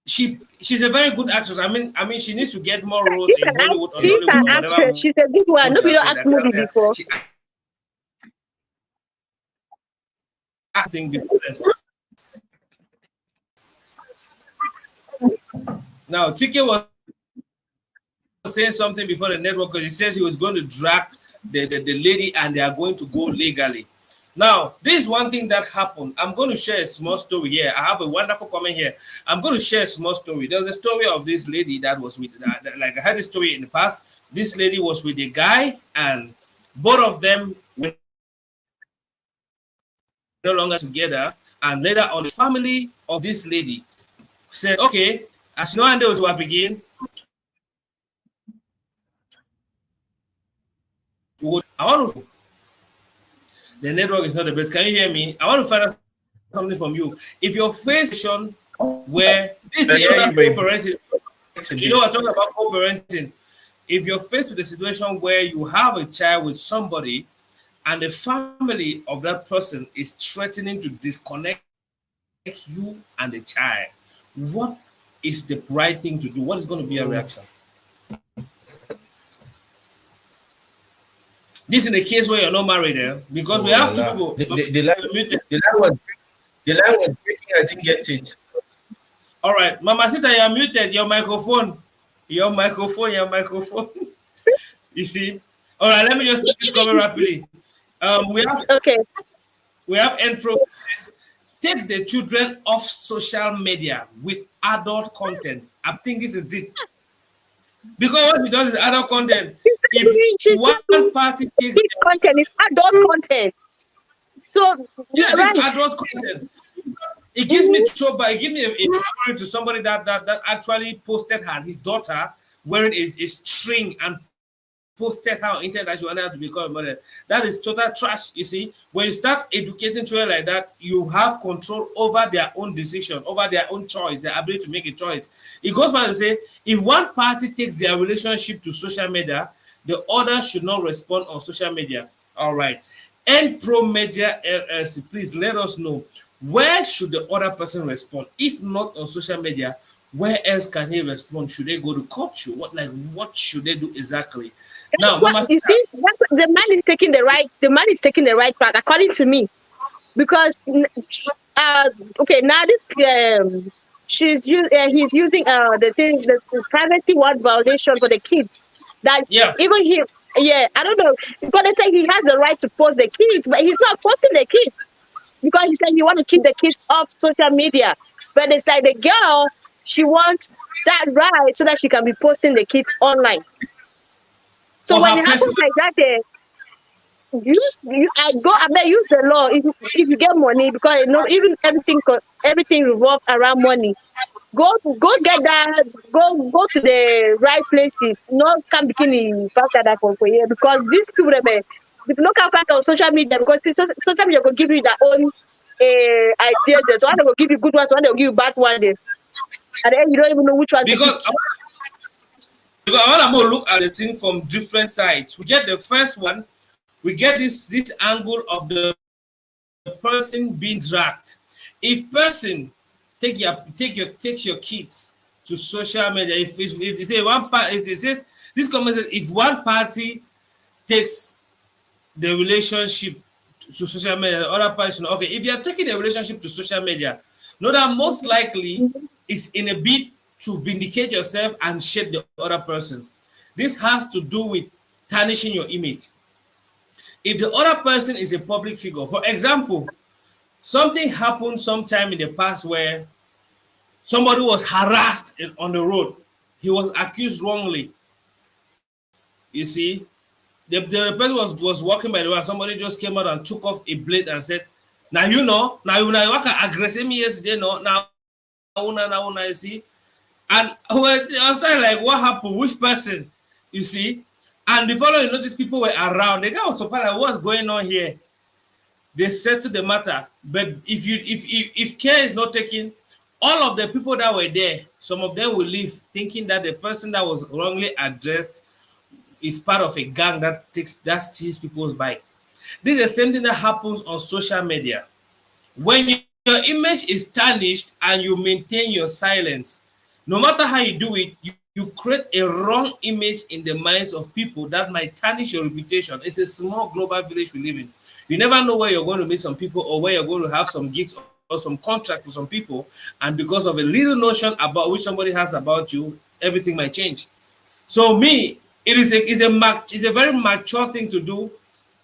She's a very good actress. I mean, she needs to get more roles in Hollywood. She's an actress. She's a good one. Nobody don't act movie before. Acting before. Now, TK was saying something before the network because he says he was going to drag the lady and they are going to go legally. Now, this is one thing that happened. I'm going to share a small story here. I have a wonderful comment here. I'm going to share a small story. There was a story of this lady that was with, like I had a story in the past. This lady was with a guy and both of them were no longer together. And later on, the family of this lady said, okay, as no one knows to begin, I want to. The network is not the best. Can you hear me? I want to find out something from you. If your situation where this is co-parenting, you know, I'm talking about co-parenting. If you're faced with a situation where you have a child with somebody and the family of that person is threatening to disconnect you and the child, what is the right thing to do? What is going to be a reaction? This is the case where you're not married, because we have two people. The line was breaking. I didn't get it. All right, Mama Sita, you're muted. Your microphone. You see? All right, let me just discover rapidly. We have end progress. Take the children off social media with adult content. I think this is deep. Because what he does is adult content. If one party takes content is adult content. So yeah, right. Adult content. It gives me trouble. It gives me a memory to somebody that actually posted his daughter wearing a string and posted her on internet that she wanted to become a mother. That is total trash. You see, when you start educating children like that, you have control over their own decision, over their own choice, their ability to make a choice. It goes on to say, if one party takes their relationship to social media, the other should not respond on social media. All right. End Pro Media LLC, please let us know, where should the other person respond? If not on social media, where else can he respond? Should they go to court? What should they do exactly? Now, you see, the man is taking the right path, according to me, because okay, now this he's using the privacy word violation for the kids. That even he, I don't know, because they say he has the right to post the kids, but he's not posting the kids because he said he wants to keep the kids off social media. But it's like the girl, she wants that right so that she can be posting the kids online. So when it happens like that, use the law if you get money, because you know even everything revolves around money. Go get that. Go to the right places. No can begin factor that for you, because these people, if you not can find on social media, because social media will give you their own ideas. So one they will give you good ones, one they will give you bad ones. And then you don't even know which one. Because I want to look at the thing from different sides. We get the first one, we get this angle of the person being dragged. If person takes your kids to social media, if they say one part, if it says this comment says if one party takes the relationship to social media, the other person, okay, if you are taking the relationship to social media, know that most likely is in a bid to vindicate yourself and shade the other person. This has to do with tarnishing your image. If the other person is a public figure, for example, something happened sometime in the past where somebody was harassed on the road. He was accused wrongly. You see, the person was walking by the road. Somebody just came out and took off a blade and said, "Now you know, now you aggressive me yesterday, no, now you see." And I was like, "What happened? Which person?" You see, and the following you notice people were around. The guy was surprised, like, "What's going on here?" They settled the matter, but if care is not taken, all of the people that were there, some of them will leave thinking that the person that was wrongly addressed is part of a gang that steals people's bike. This is the same thing that happens on social media. When your image is tarnished and you maintain your silence, no matter how you do it, you create a wrong image in the minds of people that might tarnish your reputation. It's a small global village we live in. You never know where you're going to meet some people or where you're going to have some gigs or some contract with some people, and because of a little notion about which somebody has about you, everything might change. So me, it's a very mature thing to do,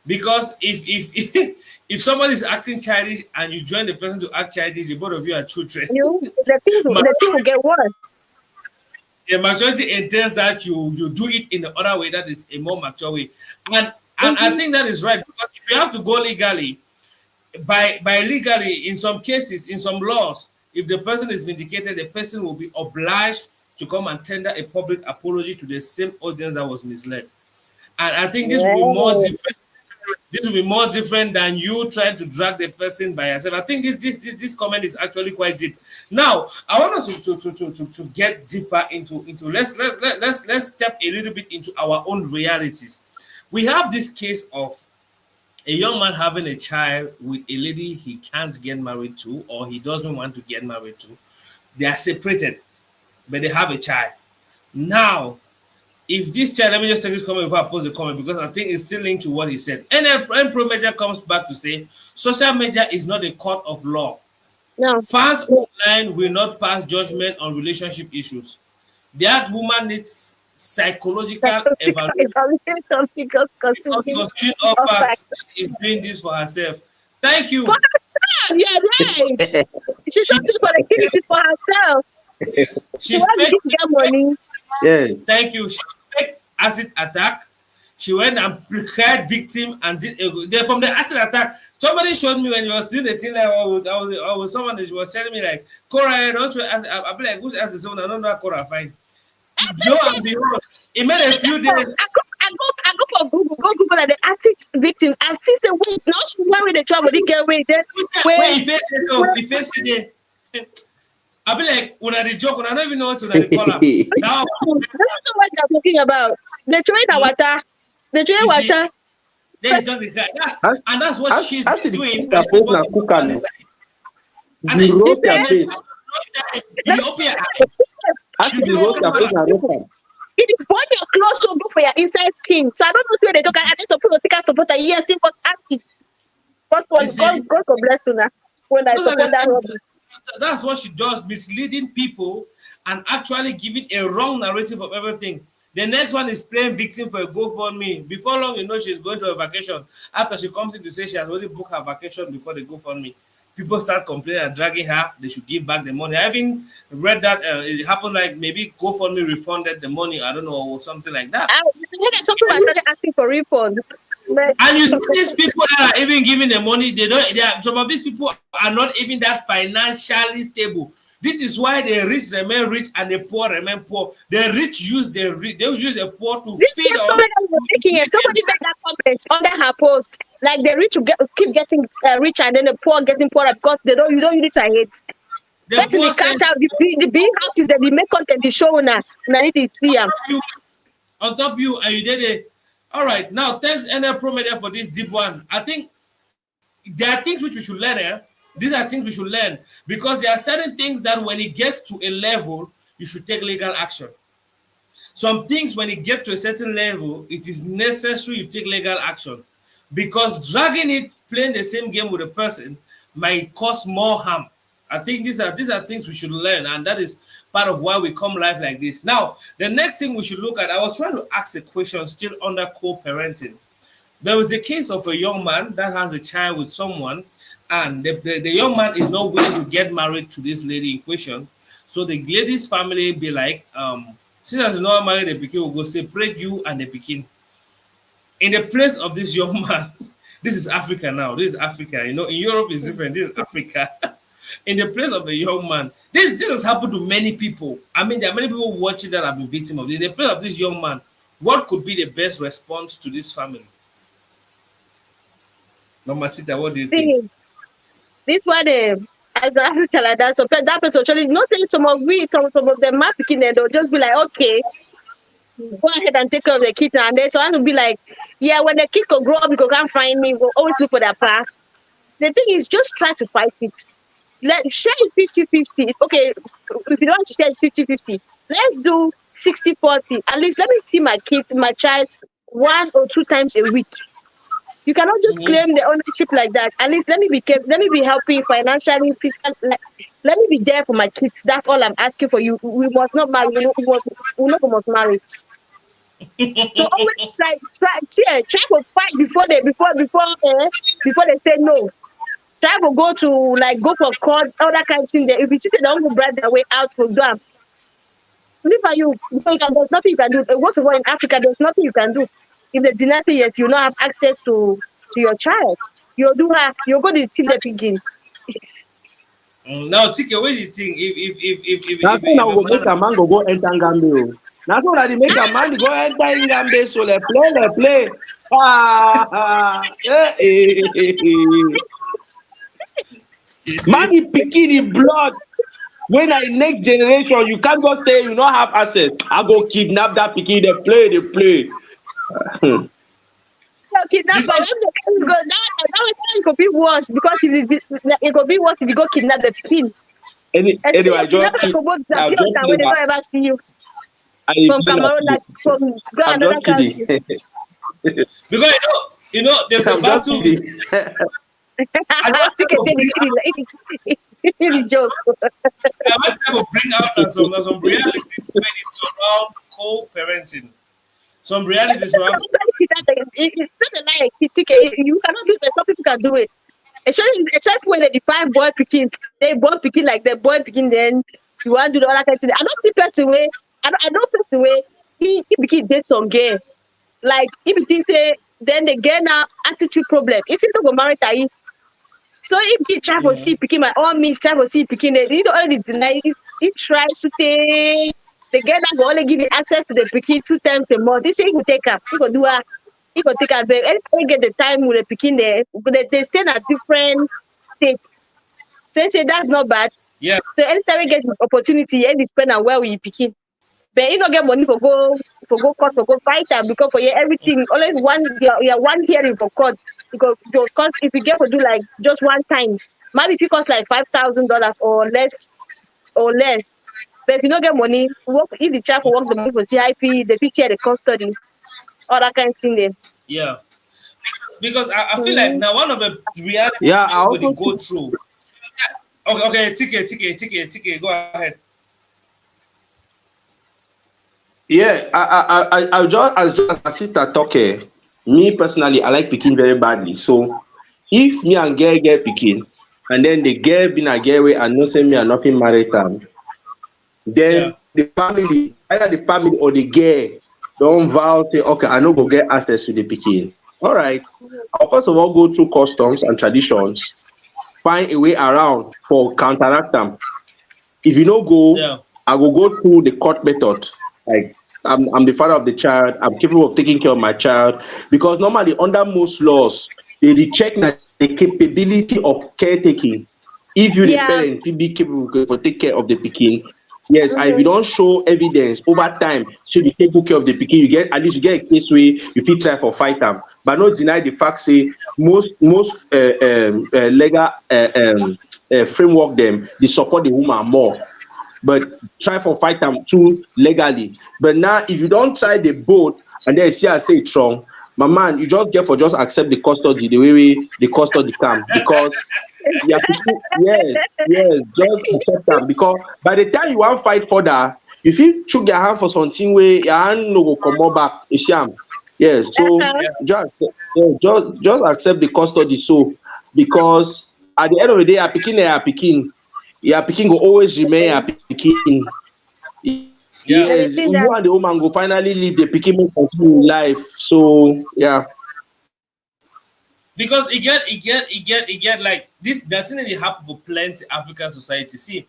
because if somebody is acting childish and you join the person to act childish, the both of you are children. The thing will get worse. The maturity entails that you do it in the other way that is a more mature way, and I think that is right, because if you have to go legally, by legally, in some cases, in some laws, if the person is vindicated, the person will be obliged to come and tender a public apology to the same audience that was misled. And I think this will be more different. This will be more different than you trying to drag the person by yourself. I think this comment is actually quite deep. Now, I want us to get deeper into let's step a little bit into our own realities. We have this case of a young man having a child with a lady he can't get married to, or he doesn't want to get married to. They are separated, but they have a child. Now, if this child, let me just take this comment before I pose the comment, because I think it's still linked to what he said. And Pro Media comes back to say, social media is not a court of law. No. Fans online will not pass judgment on relationship issues. That woman needs psychological evaluation because confusion offers. She is doing this for herself. Thank you. For herself, yeah, right. She's not doing for the kids, it's for herself. Yes. She wants to get money. Yeah. Thank you. She faked acid attack. She went and prepared victim and did from the acid attack. Somebody showed me when he was doing the thing, like I was someone that was telling me like, KORA, don't you ask? I'll be like, who's asked someone? I don't know how KORA find. Lo and behold, it made a few days. I go for Google, like the acid victims and see the wait. Now she married the trouble, they get away. If it I'll be like, when I joke, when I don't even know what to call her. Now, I don't know what they're talking about. They train the water. They train water. And that's what she's doing. If you burn your clothes, so go for your inside skin. So I don't know where they talk. I just to put a sticker support. Yes, it was active. God bless you now. When I support that rubbish. That's what she does, misleading people and actually giving a wrong narrative of everything. The next one is playing victim for a GoFundMe. Before long, you know she's going to a vacation. After she comes in to say she has already booked her vacation before the GoFundMe, people start complaining and dragging her. They should give back the money. I even read that it happened like maybe GoFundMe refunded the money. I don't know, or something like that. Some people started asking for refund. And you see these people that are even giving the money, some of these people are not even that financially stable. This is why the rich remain rich and the poor remain poor. The rich use the poor to feed on. Somebody made that comment under her post. Like the rich keep getting richer and then the poor getting poorer because you don't use it. Hate. Basically, cash out the big houses that we make content is showing now. And I need to see them. on top you and you did it. All right, now thanks NL Pro Media for this deep one. I think there are things which we should learn. These are things we should learn because there are certain things that when it gets to a level, you should take legal action. Some things when it gets to a certain level, it is necessary you take legal action because dragging it, playing the same game with a person might cause more harm. I think these are things we should learn, and that is part of why we come live like this. Now, the next thing we should look at, I was trying to ask a question still under co-parenting. There was the case of a young man that has a child with someone, and the young man is not willing to get married to this lady in question. So the lady's family be like, since as you not married, the pikin will go separate you and the pikin. In the place of this young man, this is Africa now. This is Africa. You know, in Europe it's different. This is Africa. In the place of the young man, this has happened to many people. I mean, there are many people watching that have been victim of this. In the place of this young man, what could be the best response to this family? Mama Sita, what do you think? This one, as an African like that, so that person actually not saying some of them are picking it, they'll just be like, okay, go ahead and take care of the kids, and then so I will be like, yeah, when the kids go grow up, you can't find me, we'll always look for their path. The thing is, just try to fight it. Let share it 50-50. Okay, if you don't want to share it 50-50, let's do 60-40. At least let me see my kids, my child, 1 or 2 times a week. You cannot just claim the ownership like that. At least let me be helping financially, physically. Let me be there for my kids. That's all I'm asking for you. We must not marry. We must marry. So always try to fight before they say no. Try to go for court, all that kind of thing. If you see they don't go bribe their way out for them, leave for you. Because there's nothing you can do. Most of all in Africa, there's nothing you can do. If the dynasty, yes, you not have access to your child. You go to team the begin. Now, Tike, what do you think? If that's when I will make a man go enter Ngambe. That's what I make a man go enter Ngambe. So they play. Man, he picking the blood. When I next generation, you can't just say you don't have access. I go kidnap that picking. They play. Kidnap that could be worse because it could be worse if you go kidnap the pin. Anyway, I just when they don't ever see you from Cameroon, like from another country. Because you know the battle. I don't think it's joke. I want to bring out some realities when it surround co-parenting. Some realities around. It's not a lie. You cannot do it. Some people can do it. Except when they define boy picking, they boy picking like the boy picking. Then you want to do the other kind of thing. I don't see person way. I don't person way. He begin date some gay. Like if you think say then the girl now attitude problem. It's not go marry tai. So if he try to see picking by all means, try to see picking it. He don't already deny. He tries to take. The girl that will only give you access to the pikin 2 times a month. This thing will take up. He go do a. He go take up. Anytime get the time with the pikin there, they stay at different states. So I say that's not bad. Yeah. So anytime we get opportunity, he spend and where we pikin. But he don't get money for go court for go fight because for everything always one hearing for court because if you get to do like just one time, maybe if it costs like $5,000 or less. But if you don't get money, if the child work the money for CIP, the picture, the custody, all that kind of thing there. Yeah. Because I feel like now one of the realities everybody go through. Okay, Tike, go ahead. Yeah, I just as my sister talking. Me personally, I like picking very badly. So if me and girl get picking, and then the girl been a girl way and not say me and nothing married time. Then the family, either the family or the girl, don't vow say, okay, I no go get access to the pikin. All right. I'll first of all go through customs and traditions, find a way around for counteract them. If you no go, I will go through the court method. Like I'm the father of the child, I'm capable of taking care of my child. Because normally under most laws, they check the capability of caretaking. If you the parent, you be capable for take care of the pikin. Yes, if you don't show evidence over time, should you take good care of the pikin, you get at least you get a case where you fit try for fight am, but not deny the fact say most legal framework them they support the woman more, but try for fight am too legally. But now if you don't try the both and then you see I say it wrong, my man, you just get for just accept the custody the way the custody come, because yeah, yes, just accept am, because by the time you wan fight further, you fit chook your hand for something wey your hand no go comot back, you see am. Yes, so Uh-huh. just accept the custody, so because at the end of the day your pikin go always remain your pikin. Yeah. And you Yes, think you that and the woman go finally leave the pikin make continue in life, so yeah. Because it get like this. That thing that happen for plenty African society. See,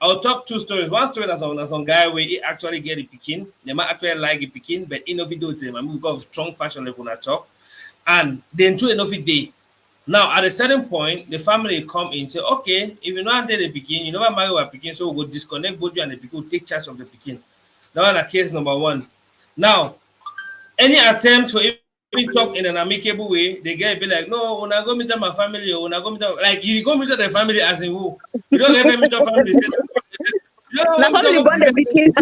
I'll talk two stories. One story that's on guy where he actually get a Pekin. They might actually like a Pekin, but in of it do to them because of strong fashion like when I talk. And then two enough it day. Now at a certain point, the family come in say, okay, if you not date the Pekin, you never marry with a Pekin, so we'll go disconnect both you and the Pekin, we'll take charge of the Pekin. That was case number one. Now, any attempt for even talk in an amicable way, they get be like, no, when I go meet my family, or when I go meet like you go meet the family as in who? You don't ever meet your family. You na don't family talk born about the this. pikin.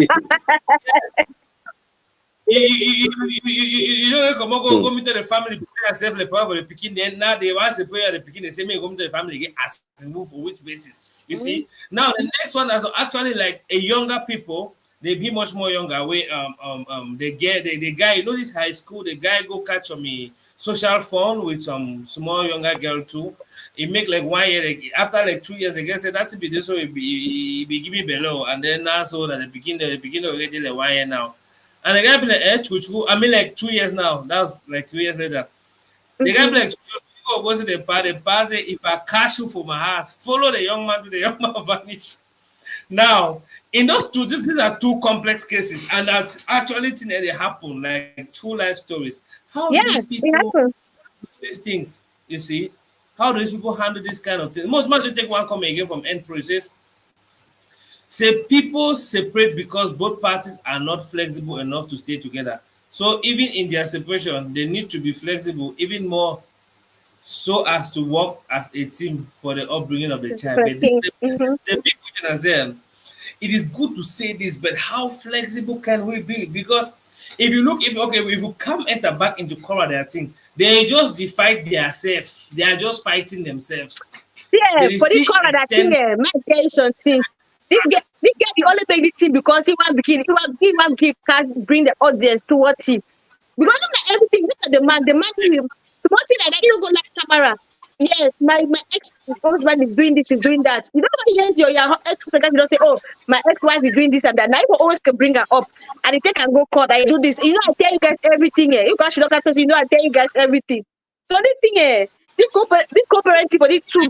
You don't go Hmm. meet the family, prepare yourself like for the picking. Then now they want to pray the picking. They say, me go meet the family again as in who for which basis. You see. Now the next one is actually like a younger people. They be much more younger. Way they get the guy. You know this high school. The guy go catch on me social phone with some small younger girl too. He make like 1 year like, after like 2 years again say that to be this so he be give me below and then now so that the beginning already like 1 year now. And the guy be like, I mean like 2 years now. That was like 2 years later. The guy be like, go to the party. If I cash you for my house, follow the young man to the young man vanish. Now, in those two, these are two complex cases, and that actually thing that they happen, like true life stories. How Yeah, do these it people happens. do these things? You see, how do these people handle this kind of thing? Most to take one comment again from End Process. Say people separate because both parties are not flexible enough to stay together. So even in their separation, they need to be flexible even more so as to work as a team for the upbringing of the child. But Interesting. Mm-hmm. the big question is it is good to say this, but how flexible can we be? Because if you look, if you come enter back into KORA, their thing, they just divide themselves. They are just fighting themselves. Yeah, They for this still corner that thing, extend. man, tell you something. This guy, he only make this thing because he can't bring the audience towards him. Because look at everything, look at the man, the one thing like that, you don't go like camera. Yes, my ex husband is doing this, is doing that. You don't know, yes, your ex husband, you don't say, oh, my ex wife is doing this and that. Now you always can bring her up and they take and go court. I do this. You know, I tell you guys everything. You guys should look at us. You know, I tell you guys everything. So this thing, this co-parenting for these two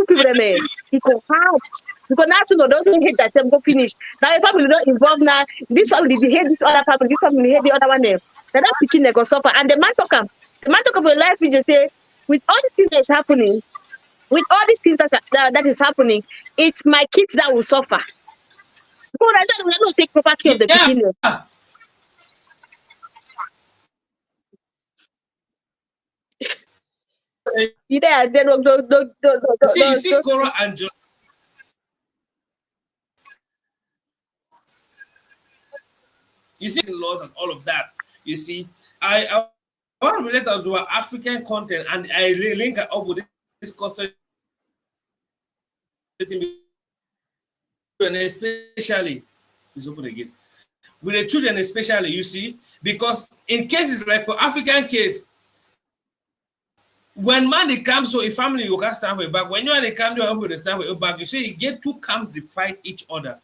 people, them, it go hard. Because now to know don't hate that them go finish. Now if family don't involve now, this family they hate this other family, this family hate the other one. Now that picking they go suffer. And the man talk about life, we just say, with all the things that's happening, with all these things that is happening, it's my kids that will suffer. Because I don't take proper care of the Yeah. picking. You there? They You see, KORA and just you see laws and all of that. You see, I want to relate to our African content, and I link it up with this custody thing, and especially it's open again with the children, especially you see, because in cases like for African case, when man they come, so a family you can stand for your back. When you and they come, you stand for your back. You see, you get two camps they fight each other.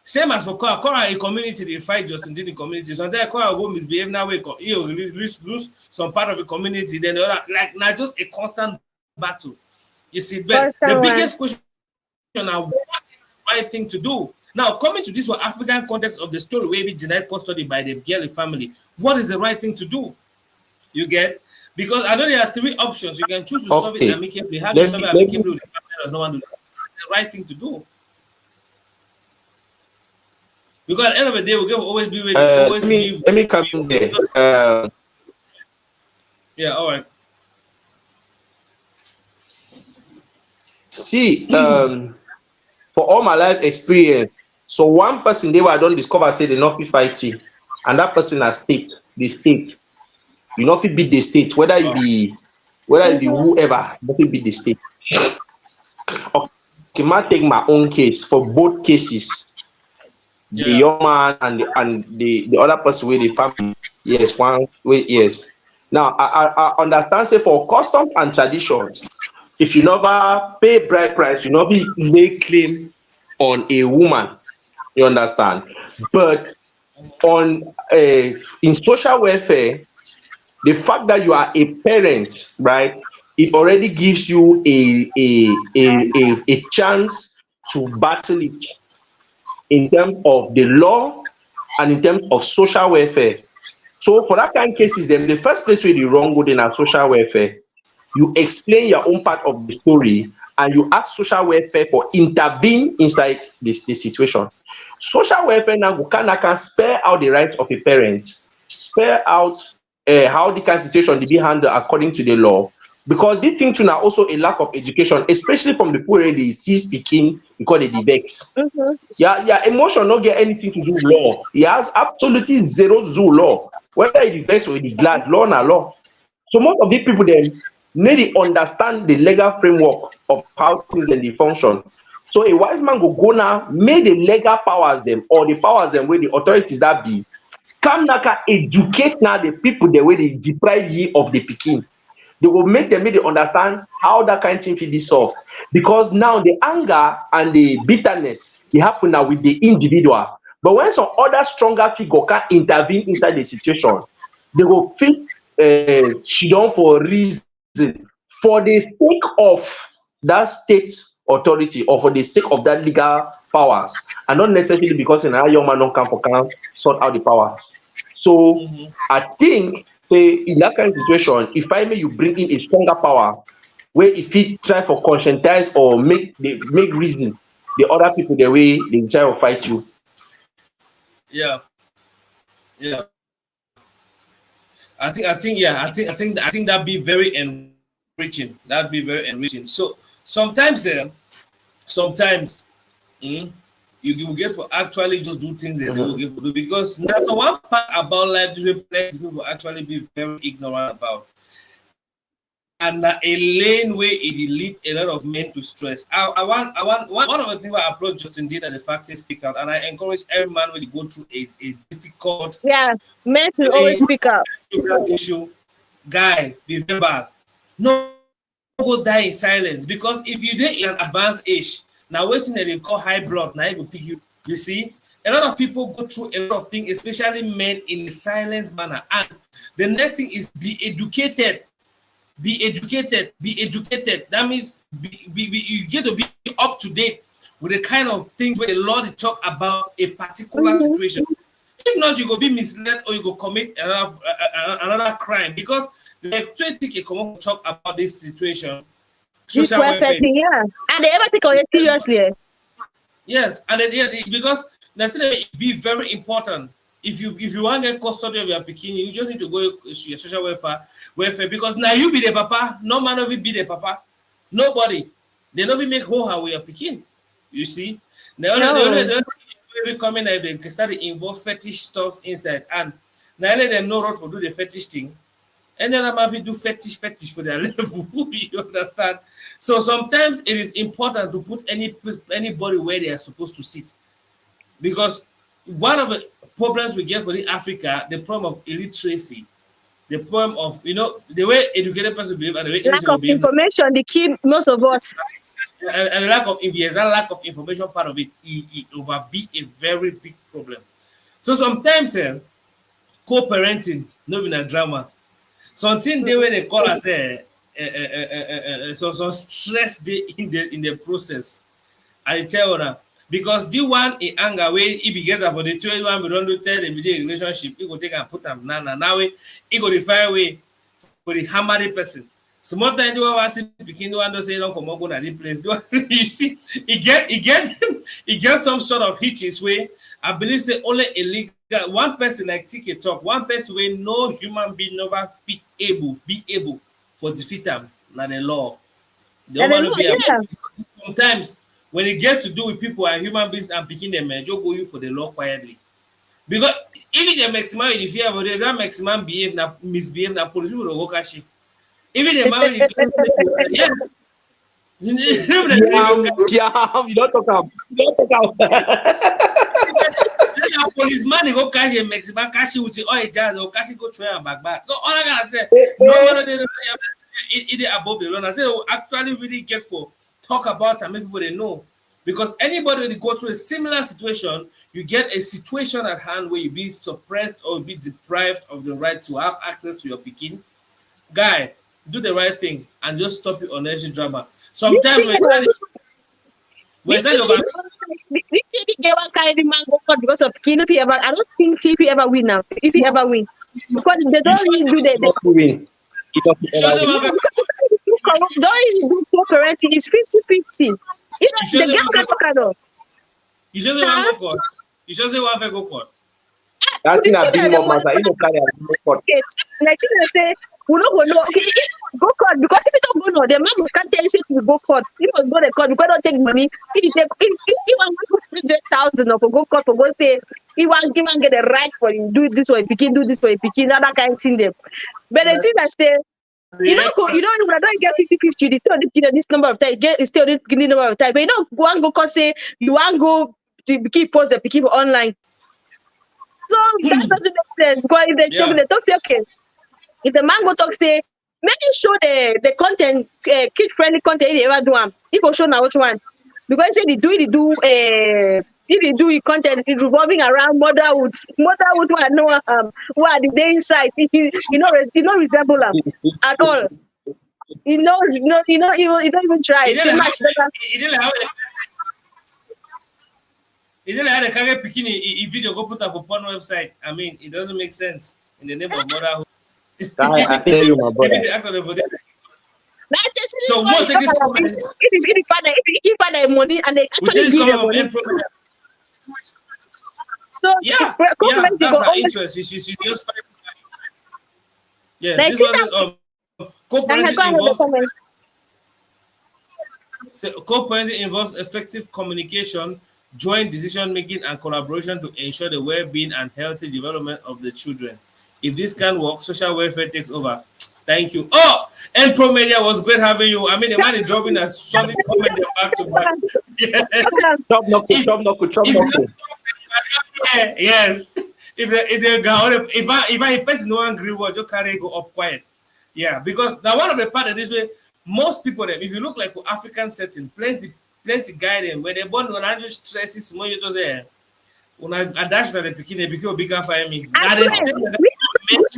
Same as for KORA a community, they fight just in the community. Sometimes KORA will misbehave now, you lose some part of the community, then the other, like not just a constant battle. You see, but the biggest question now, what is the right thing to do? Now, coming to this one African context of the story, where we denied custody by the girl family, what is the right thing to do? You get? Because I know there are three options. You can choose to solve it Okay. amicably. How do you Let solve me it let me amicably with the family does not want to do? What's the right thing to do? Because at the end of the day, we can always be ready. Let me come in there. Yeah, all right. See, for all my life experience, so one person they were don't discover say they not fit fight it, and that person has state the state. You not fit beat the state, whether it be whoever, not fit beat the state. Okay, ma take my own case for both cases. The young man and the other person with the family. Yes, one wait, yes. Now I understand say for customs and traditions, if you never pay bride price, you never lay claim on a woman. You understand? But on in social welfare, the fact that you are a parent, right? It already gives you a chance to battle it in terms of the law and in terms of social welfare. So for that kind of cases, then the first place where the wrong go in our social welfare, you explain your own part of the story and you ask social welfare for intervene inside this situation. Social welfare now can spare out the rights of a parent, spare out how the kind of situation to be handled according to the law. Because this thing too now also a lack of education, especially from the people where they see speaking because they vex. Yeah, emotion not get anything to do with law. It has absolutely zero to do with law. Whether it vex or it glad, law na law. So most of the people then need to understand the legal framework of how things then they function. So a wise man go now, make the legal powers them or the powers them where the authorities that be come now can educate now the people the way they deprive ye of the pikin. They will make them make they understand how that kind of thing will be solved. Because now the anger and the bitterness it happen now with the individual. But when some other stronger figure can intervene inside the situation, they will feel she done for a reason for the sake of that state authority or for the sake of that legal powers, and not necessarily because in a young man don't come for can sort out the powers. So I think say in that kind of situation, if I may you bring in a stronger power where if it try for conscientize or make reason the other people the way they try to fight you. Yeah, yeah. I think that'd be very enriching. That'd be very enriching. So sometimes, you will get for actually just do things that they will get for do, because that's one part about life that plenty people actually be very ignorant about. And a lane where it lead a lot of men to stress. I want one of the things I approach Justin did at the fact speak out, and I encourage every man when you go through a difficult men will always speak up issue, guy, be verbal. No go die in silence, because if you dey in an advanced age, now waiting that they call high blood, now it will pick you. You see, a lot of people go through a lot of things, especially men, in a silent manner. And the next thing is be educated. Be educated. Be educated. That means you get to be up to date with the kind of things where the Lord talk about a particular situation. If not, you go be misled or you go commit another crime, because the take come talk about this situation. Social welfare. Yeah, and they ever take it seriously. Yes, and because that's be very important. If you want to get custody of your pikin, you just need to go to your social welfare, because now you be the papa. No man of it be the papa. Nobody. They don't even make ho with your pikin. You see, they only come in and they start to involve fetish stuff inside, and now let them know road for do the fetish thing. And then I'm having do fetish for their level. You understand? So sometimes it is important to put anybody where they are supposed to sit, because one of the problems we get for the Africa, the problem of illiteracy, the problem of the way educated person behave and the way lack of information, the key most of us, and the lack of lack of information part of it will be a very big problem. So sometimes co-parenting, no be a drama. Something they when they call us some stress they in the process. I tell you, because the one in anger way he be get for the 21 we don't do tell the relationship, he go take and put them now way he go define way for the hammery person. Some more time, do I see picking one to say don't come up at the place. You see, he get some sort of hitches where I believe say only illegal one person like TK talk, one person where no human being never be able for defeat them, not the law. They don't And then, want to be yeah. sometimes when it gets to do with people and human beings and picking them, man, just go you for the law quietly. Because even the maximum if you have that maximum behave na misbehave na police will go catch you. Even the man yes. Yeah, you don't talk about. You don't talk about. A policeman they go catch a Mexican catch you with the oil jazz or catch you go try and back. So all I gotta say, no matter it above the law. I say actually really get for talk about and make people they know. Because anybody that go through a similar situation, you get a situation at hand where you be suppressed or be deprived of the right to have access to your picking. Guy, do the right thing and just stop your unnecessary drama. Sometimes when TP get one kind of man go court because of Picking. If he ever, I don't think TP ever win now. If he ever win, because they don't really do the Win. don't really do co-parenting. It's 50-50. You know, the girl can talk. You just want to go court. You just want to go court. That's in a big more matter. You don't carry a court. Like you say, we don't go no. Okay, go court because if you don't go no, the man can't tell you say to go court. You must go to court because don't take money. If you want to 100,000 or go court for go say he want get the right for you do this way, picking do this way, picking that kind of thing them. But the thing that say. You don't go, you don't get 50-50, you still this number of time, get still this number of time. But you don't go and go cause say you want go to keep post the picking for online. So that doesn't make sense. Because if they talk say okay, if the man go talk say, maybe show the content, kid friendly content they ever do them. He go show now which one. Because say they do content is revolving around motherhood. Motherhood one no what the day inside. You know resemble them at all. You don't even try. He didn't have the carry picking a video go put up for porn website. I mean, it doesn't make sense in the name of motherhood. I tell you, my brother. So what take this comment? If the money and they actually give them money. So that's her interest. She just this was co-parenting co-parenting involves effective communication, joint decision making, and collaboration to ensure the well-being and healthy development of the children. If this can work, social welfare takes over. Thank you. Oh, and Pro Media was great having you. I mean, the man is dropping a solid comment back to back. Yes. Chop knuckle. Yes. If I person no angry word, just carry go up quiet. Yeah, because now one of the part of this way, most people them, if you look like for African setting, plenty guy them when they born when I just stresses small you just say when I dash that the bikini become bigger for me. Now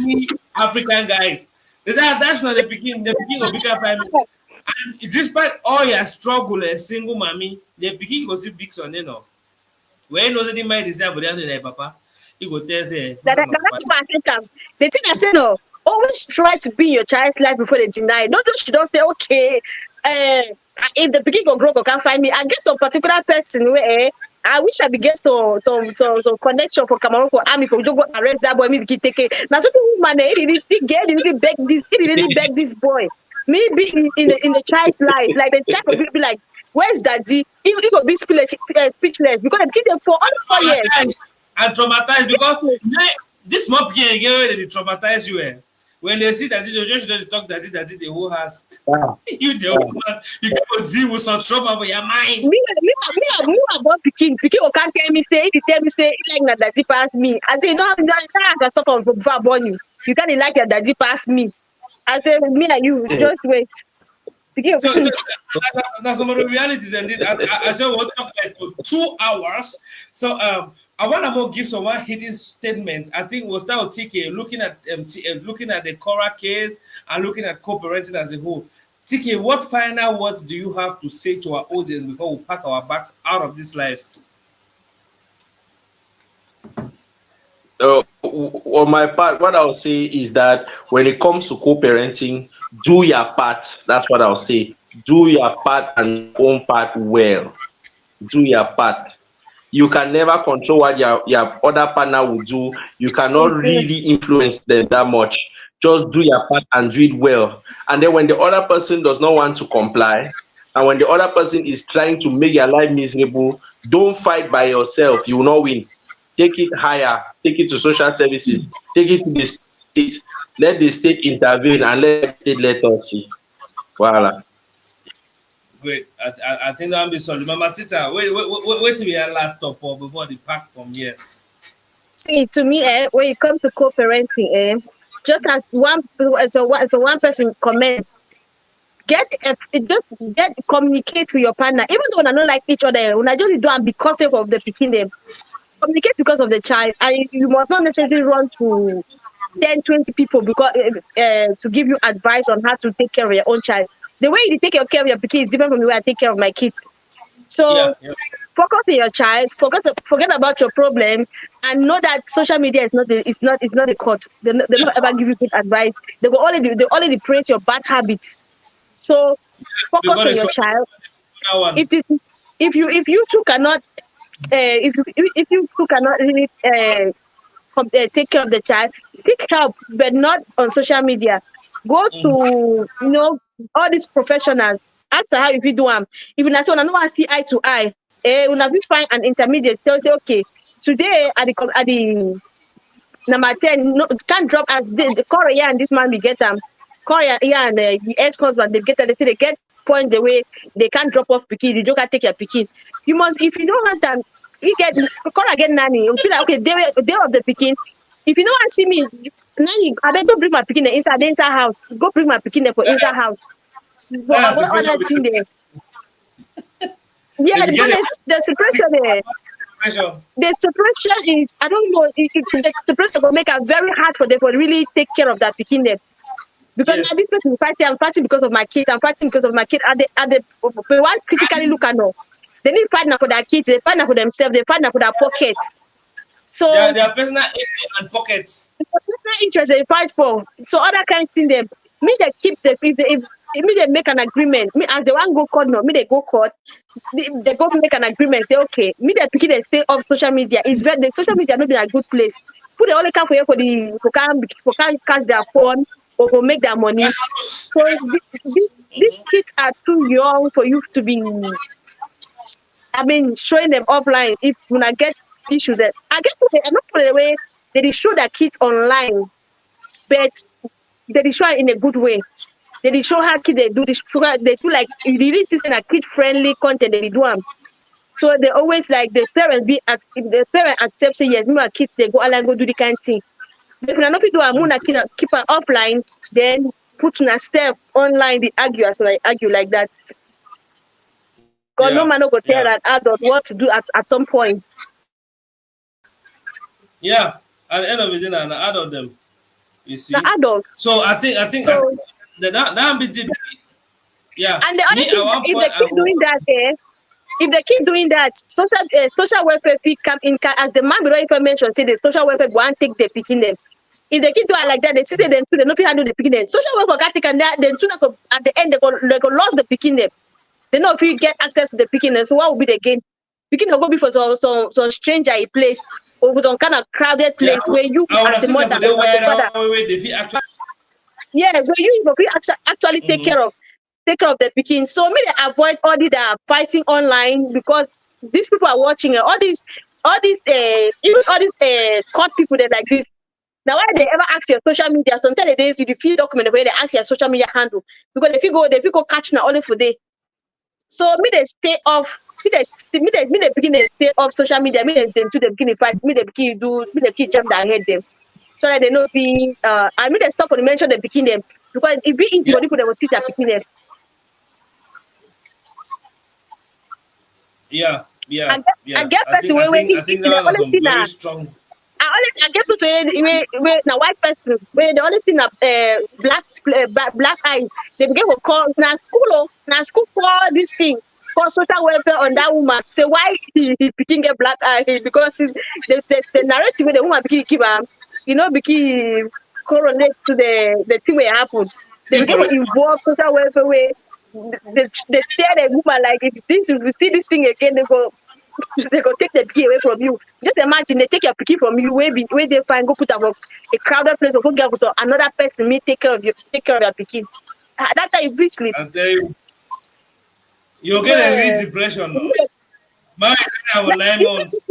many African guys. They say I dash not the bikini will bigger for me. And despite all your struggle as single mommy, the bikini go see big son, you know. When you know that my desire, but they papa, he go tell say. That's why I think the thing I say no. Always try to be in your child's life before they deny. Not just you don't say, okay, if the beginning of growth can't find me, I get some particular person where I wish I be get some connection for Cameroon for army for you go arrest that boy, maybe take it. Now so man, he really beg this boy. Maybe in the child's life, like the child will be like, where's daddy? He will be speechless because they keep them for all 4 years. And traumatized because this mob again they traumatize you. When they see that you just don't talk that the whole house. You the woman, you can deal with some trauma for your mind. Me about Pikin can't tell me say like that daddy pass me. I say no, I can suffer before born you. You can't like your daddy pass me. I say me and you just wait. So that's some of the realities and I just want to talk like for 2 hours. So I want to more give some one hidden statement. I think we'll start with TK looking at the KORA case and looking at co-parenting as a whole. TK, what final words do you have to say to our audience before we pack our bags out of this life? On my part, what I'll say is that when it comes to co-parenting, do your part. That's what I'll say. Do your part and your own part well. Do your part. You can never control what your other partner will do. You cannot really influence them that much. Just do your part and do it well. And then when the other person does not want to comply, and when the other person is trying to make your life miserable, don't fight by yourself. You will not win. Take it higher. Take it to social services. Take it to the state. Let the state intervene and let the state let us see. Voila. Great. I think that'll be solid. Mama Sita, wait till we have last stop or before the pack from here. See, to me, when it comes to co-parenting, just as one person comments, communicate with your partner. Even though I don't like each other, when I just do it because of the picking them, communicate because of the child. And you must not necessarily run to 10, 20 people because to give you advice on how to take care of your own child. The way you take care of your kid is different from the way I take care of my kids. So focus on your child, forget about your problems, and know that social media is not a court. They don't ever give you good advice. They only praise your bad habits. So focus on your child. If you two cannot really take care of the child, seek help, but not on social media. Go to all these professionals. Ask her how if you do if you not want to see eye to eye, when you find an intermediate, they'll say, okay, today at the number 10, no, can't drop as the KORA and this man we get them. KORA and the ex-husband, they get they say they get point the way they can't drop off pikin. You don't take your pikin. You must, if you don't have time, you get KORA get nanny. You feel like okay, day of the pikin. If you don't want to see me, nanny, I better go bring my pikin inside the inside house. Go bring my pikin for inside house. So I want other thing there. Yeah, the suppression there. The suppression is, I don't know, the suppression will make it very hard for them to really take care of that pikin there. Because now this person is fighting, I'm fighting because of my kids, I'm fighting because of my kids. They want critically look at now. They need fight now for their kids, they fight now for themselves, they fight now for their pocket. So their personal interest and pockets. Personal interest they fight for. So other kinds in them. Me they keep the if me they make an agreement. Me as they want go court no, me they go court. They go make an agreement. Say okay, me they pick they stay off social media. It's very the social media not be a good place. Put the only come for you for can catch their phone or for make their money. So these kids are too young for you to be. I mean, showing them offline. If when I get issues, that I get I'm not for the way they show their kids online, but they show it in a good way. They show how kids they do this. They do like really teaching a kid friendly content. They do them. So they always like the parents if the parent accepts say yes, my kids they go online go do the kind of thing. But if not do a moon kid keep her offline, then put herself online. They argue as well. I argue like that. Because no man go tell an adult what to do at some point. Yeah, at the end of the day, an adult them. You see, the adult. So I think that be deep. Yeah. And the other thing, if they keep doing that, if they keep doing that, social welfare fee come in as the man below information say the social welfare won't take the picking them. If they keep doing like that, they see them too, they don't handle the picking them. Social welfare got taken there, then soon at the end they go lost the picking them. They know if you get access to the picking them. So what will be the gain? Picking will go be for some stranger a place or for some kind of crowded place where you as the mother where you actually take care of the picking. So maybe they avoid all the fighting online because these people are watching all these even all these court people that like this. Now why they ever ask your social media? Sometimes they do the field document where they ask your social media handle because if you go catch now only for day. So me they stay off. Me they begin to stay off social media. Me they do the beginning fight. Me they begin jump down head them. So that they know be I mean they stop for the mention the picking them because if we into body they will teach their picking them. I get person where the only thing strong. I get to where now white person where the only thing black eye they begin to call now school for this thing. call social welfare on that woman. Say why he picking a black eye because the narrative with the woman begin keep begin correlate to the thing where happened. They begin to involve social welfare where they tell the woman like if you see this thing again, they go take the pikin away from you. Just imagine they take your pikin from you, where they find go put up a crowded place or go get with another person, me take care of your pikin. That time you sleep. I tell you, you're gonna read depression now. My God, 9 months.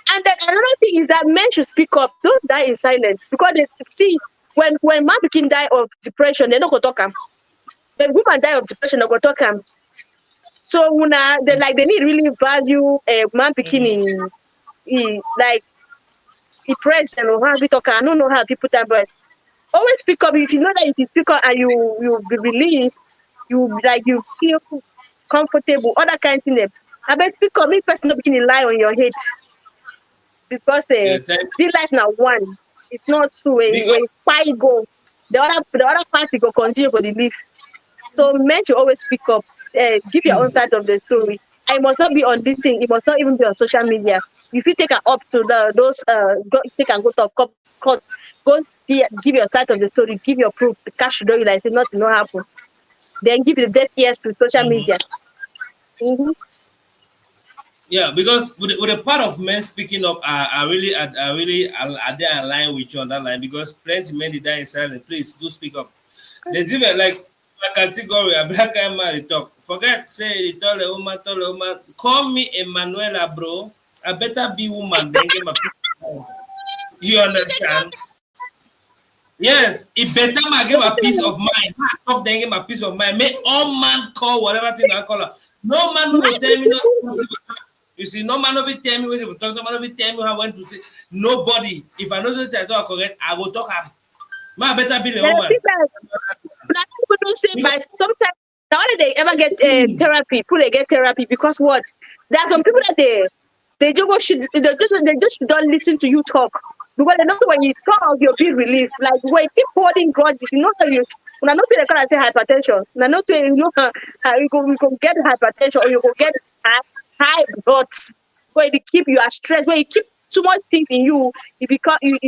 And then another thing is that men should speak up. Don't die in silence because they see when man pikin die of depression, they don't go talk. The woman die of depression, they go talk. So when they need really value a man pikin like he present or how we talk. I don't know how people that, but always speak up. If you know that if you speak up and you be relieved, you feel comfortable. Other kinds of things. I bet speak up. Me personally begin lie on your head because this life now one. It's not two way. When fight go, the other party go continue for the live. So men should always speak up. Give your own side of the story. I must not be on this thing. It must not even be on social media. If you take her up to those take and go to court, go give your side of the story, give your proof, the cash should know you like say nothing not happen. Then give the deaf ears to social media. Mm-hmm. Yeah, because with the part of men speaking up, I really there align with you on that line because plenty men they die in silence. Please do speak up. They do it like a category, a black man they talk. Forget say they tell a woman, call me Emanuela, bro. I better be woman than get my people. You understand? Yes, it better I get my peace of mind. Talk then get my peace of mind. Make all man call whatever thing I call her. No man will tell me not. You see, no man will tell me what to talk. No man will tell me how I want to say. Nobody. If I know what I talk correct, I will talk her. Man, better be the woman. People don't say, but sometimes now they ever get therapy. People they get therapy because what? There are some people that they just don't listen to you talk because they know when you talk you'll be relieved. Like when you keep holding grudges, you know that you. When I know people gonna say hypertension, when I know you know we go get hypertension or you go get high blood. When you keep you are stressed, when you keep too much things in you, you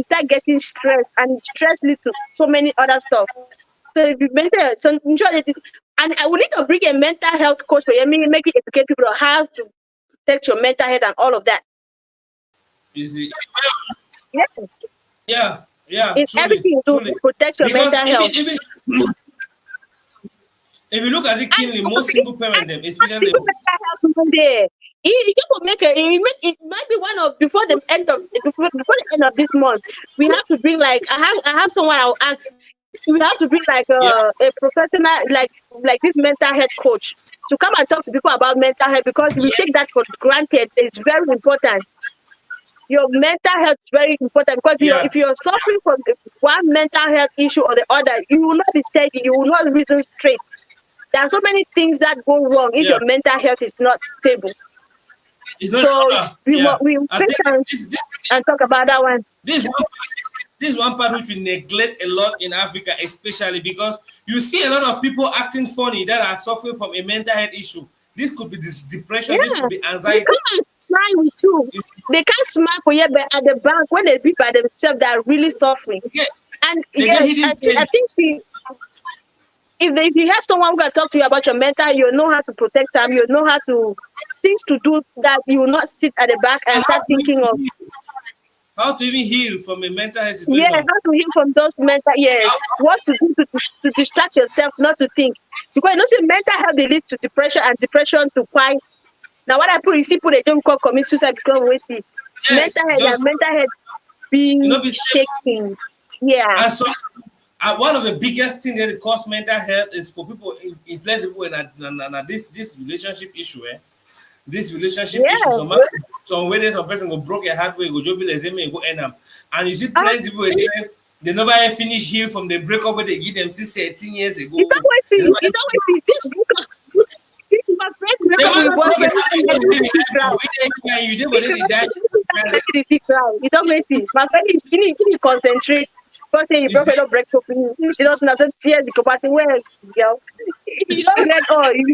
start getting stressed, and stress leads to so many other stuff. So if you mental, so and I will need to bring a mental health coach for you, make it educate people on how to protect your mental health and all of that. You see? Yeah. Yeah. It's everything you do to protect your mental health. If you look at it keenly, most single parent them, especially mental health one day. It might be one of before the end of this month. We have to bring I have someone I'll ask. We have to bring a professional like this mental health coach to come and talk to people about mental health because we take that for granted. It's very important. Your mental health is very important because if you're suffering from one mental health issue or the other, you will not be steady. You will not reason straight. There are so many things that go wrong if your mental health is not stable. We and talk about that one. This is one part which we neglect a lot in Africa, especially because you see a lot of people acting funny that are suffering from a mental health issue. This could be depression, this could be anxiety. They can't smile with you. They can't smile for you, but at the back, when they be by themselves, they are really suffering. And I think if you have someone who can talk to you about your mental, you know how to protect them, you know how to things to do that you will not sit at the back and start thinking of. How to even heal from a mental health situation. Yeah, how to heal from those mental, what to do to distract yourself, not to think. Because you know, say mental health they lead to depression and depression to quiet. Now what I put is people they don't call commit suicide because we see mental health being shaking. Yeah. And so one of the biggest things that cause mental health is for people in place people in this relationship issue, This relationship issue. Some way some person go broke a heart way, go job go end up. And you see plenty people they never finish heal from the breakup where they give them 13 years ago. You don't wait till this my friend you don't wait till my friend is he concentrate. Because say you You see, boyfriend don't break up. She doesn't know tears the party where girl. You don't get all. You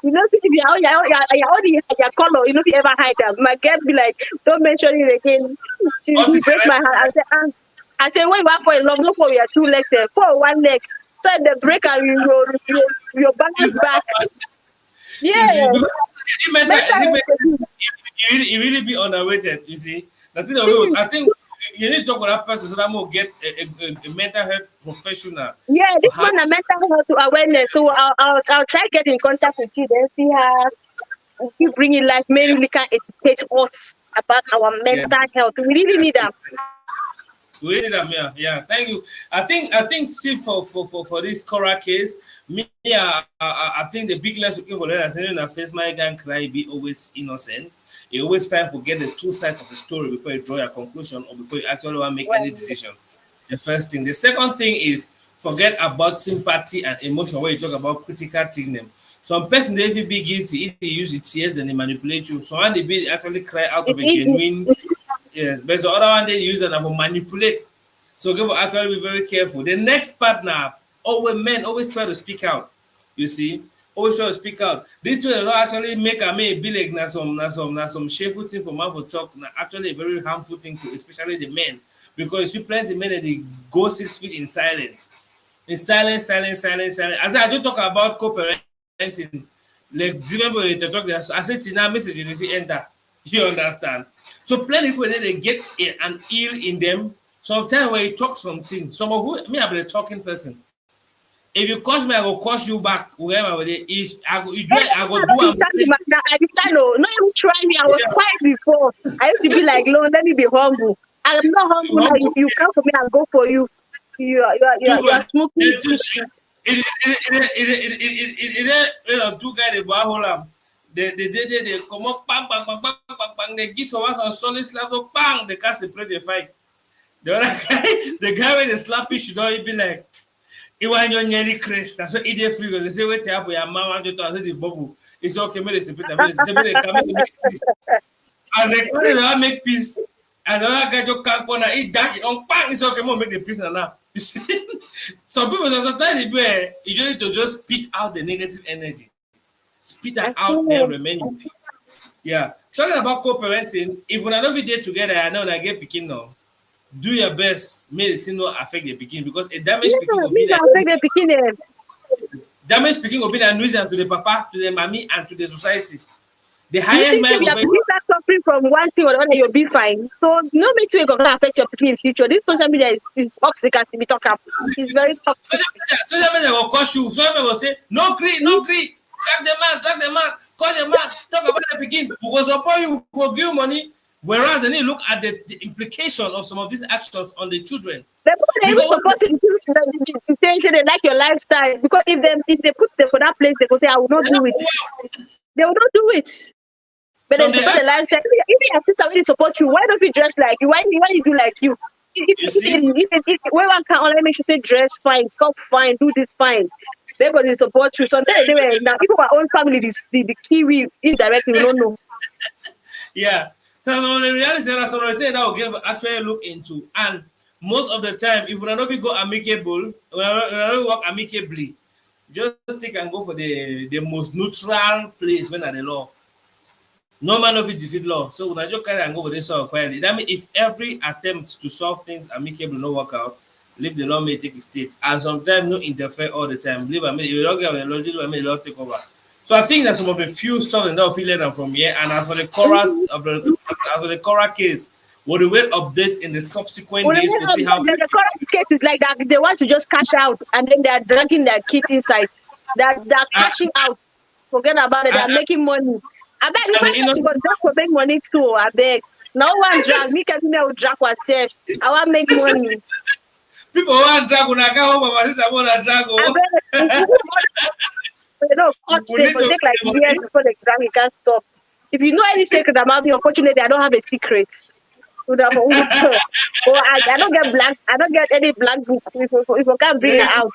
know if you're only your color. You know if you ever hide them. My girl be like, don't mention it again. until He break my heart. I say when you want for a love, not for your two legs, for one leg. So if the break and your balance back. you see, Yeah, because mental health again. it really be underrated. You see, the thing See, I think you need to talk with that person so that more get a mental health professional yeah, to this have. one a mental health awareness. So I'll try get in contact with you then see how we bring in life. Maybe we can educate us about our Yeah, mental health. We really need them. we did that, yeah. Thank you. I think see for this KORA case, me, I think the big lesson people learn is in the face my can cry be always innocent. You always try to forget the two sides of the story before you draw your conclusion or before you actually want to make any Well, decision. The first thing. The second thing is forget about sympathy and emotion when you talk about critical thinking. Some person they feel be guilty if they use it tears, then they manipulate you. Someone they be actually cry out of it's a easy. genuine. Yes, but the other one they use and have manipulate. So people actually be very careful. The next partner, always men always try to speak out. You see, always try to speak out. This way they don't actually make a may be like na some shameful thing for man for talk. Na actually a very harmful thing to especially the men because you see plenty men that they go 6 feet in silence. In silence, silence, silence, silence. As I do talk about co-parenting, like remember they talk there. I said now message you see enter. You understand? So plenty people they get an ill in them. Sometimes when you talk something, some of who me I'm a talking person. If you curse me, I go curse you back. Wherever it is, I go you do it, I go do I am. understand. No, not even try me. I was Yeah, quiet before. I used to be like, Lord, let me be humble. I'm not humble now. If humble. you come for me, I'll go for you. Too You are much. smoking fish. You know, two guys they buy hold am. They come up bang bang bang bang bang bang. They give someone some solid slap so bang. They can't separate the fight. The other guy, the guy with the slap fish, you know, he be like, "He want your nearly Chris." That's what idiot figure. They say, "Wait here, your mama want you to say the bubble." It's okay, me they separate. Me they say, "Me they come and make peace." As they come, they want make peace. As the other guy just can't corner, he dash it on bang. It's okay, me make the peace now. You see, some people sometimes they be, you just need to just spit out the negative energy, spit it I out, then feel remain in peace. Yeah, talking about co-parenting. If we are not day together, I know I get picking now. Do your best, make the thing not affect the pikin because a damaged pikin yeah, will me be now like take the beginning. damaged pikin will be a nuisance to the papa, to the mommy, and to the society. The You highest think man if go your first. pikin start suffering from one thing or the other, you'll be fine. So no make sure it's gonna affect your pikin in future. This social media is toxic as we talk about. It's very toxic. Social media will cause you. Social media will say, no gree, Hmm? no gree. Drag the man, call the man, talk about the pikin. Who will support you, who will give you money. Whereas they need to look at the implication of some of these actions on the children. The people they even Because support you to say they like your lifestyle because if they put them for that place, they go say I will not do it. They will not do it. But they some they support act, the lifestyle. If your sister really support you, why don't you dress like you? Why you do like you? you see, If when one can only make sure say dress fine, talk fine, do this fine. They're going to support you. Sometimes they were now people our own family, the kiwi indirectly, we don't know. yeah. So the reality is that some of the things that will give actually look into, and most of the time, if we don't know if we go amicable, we don't work amicably, just take and go for the most neutral place when at the law. No man of it defeat law. So when I just carry and go with this solve quietly. That means if every attempt to solve things amicably no work out, leave the law may take its state. And sometimes no interfere all the time. Leave I mean if you don't get the law, leave I mean the law take over. So I think that some of the few stuff that will feel from here. And as for the chorus Mhm. of the as for the KORA case, we'll wait updates in the subsequent Well, days to see how the current case is like that. They want to just cash out and then they're dragging their kids inside. They're and, cashing out. Forget about it. and, They're making money. I beg you and find the that you got innocent just for make money too. I beg. No one drag. Me can me will drag myself. I want make money. people want drag when I come home, my sister want to drag. I Oh. beg. You know, court We state need will to take like make the years money. before the drag you can stop. If you know any secret about me, unfortunately, I don't have a secret. Would have, well, I don't get black. I don't get any black book. If you can't bring it out.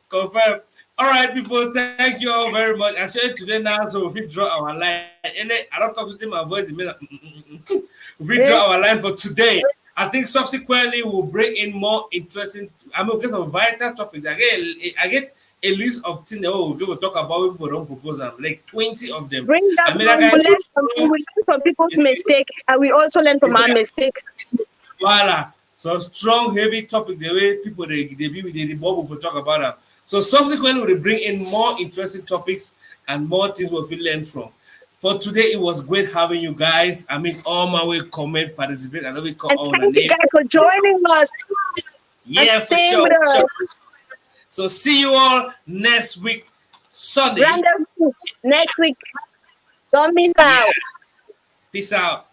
Confirm. All right, people, thank you all very much. I said today now, so if we draw our line, and I don't talk to them, my voice is we Eh? draw our line for today. I think subsequently we'll bring in more interesting. I mean, because of vital topics. I get a list of things that we will talk about. People don't propose them, like 20 of them. Bring that I mean, on. like I We learn from people's mistakes, and we also learn from our mistakes. voila. So strong, heavy topic. The way people they be with the bubble for talk about them. So subsequently we'll bring in more interesting topics and more things we'll learn from. For today, it was great having you guys. I mean, all my way comment, participate, and we call And on the thank you name. guys for joining us. Yeah, for staying sure. with us. So see you all next week, Sunday. Rendezvous next week. Don't miss Yeah. out. Peace out.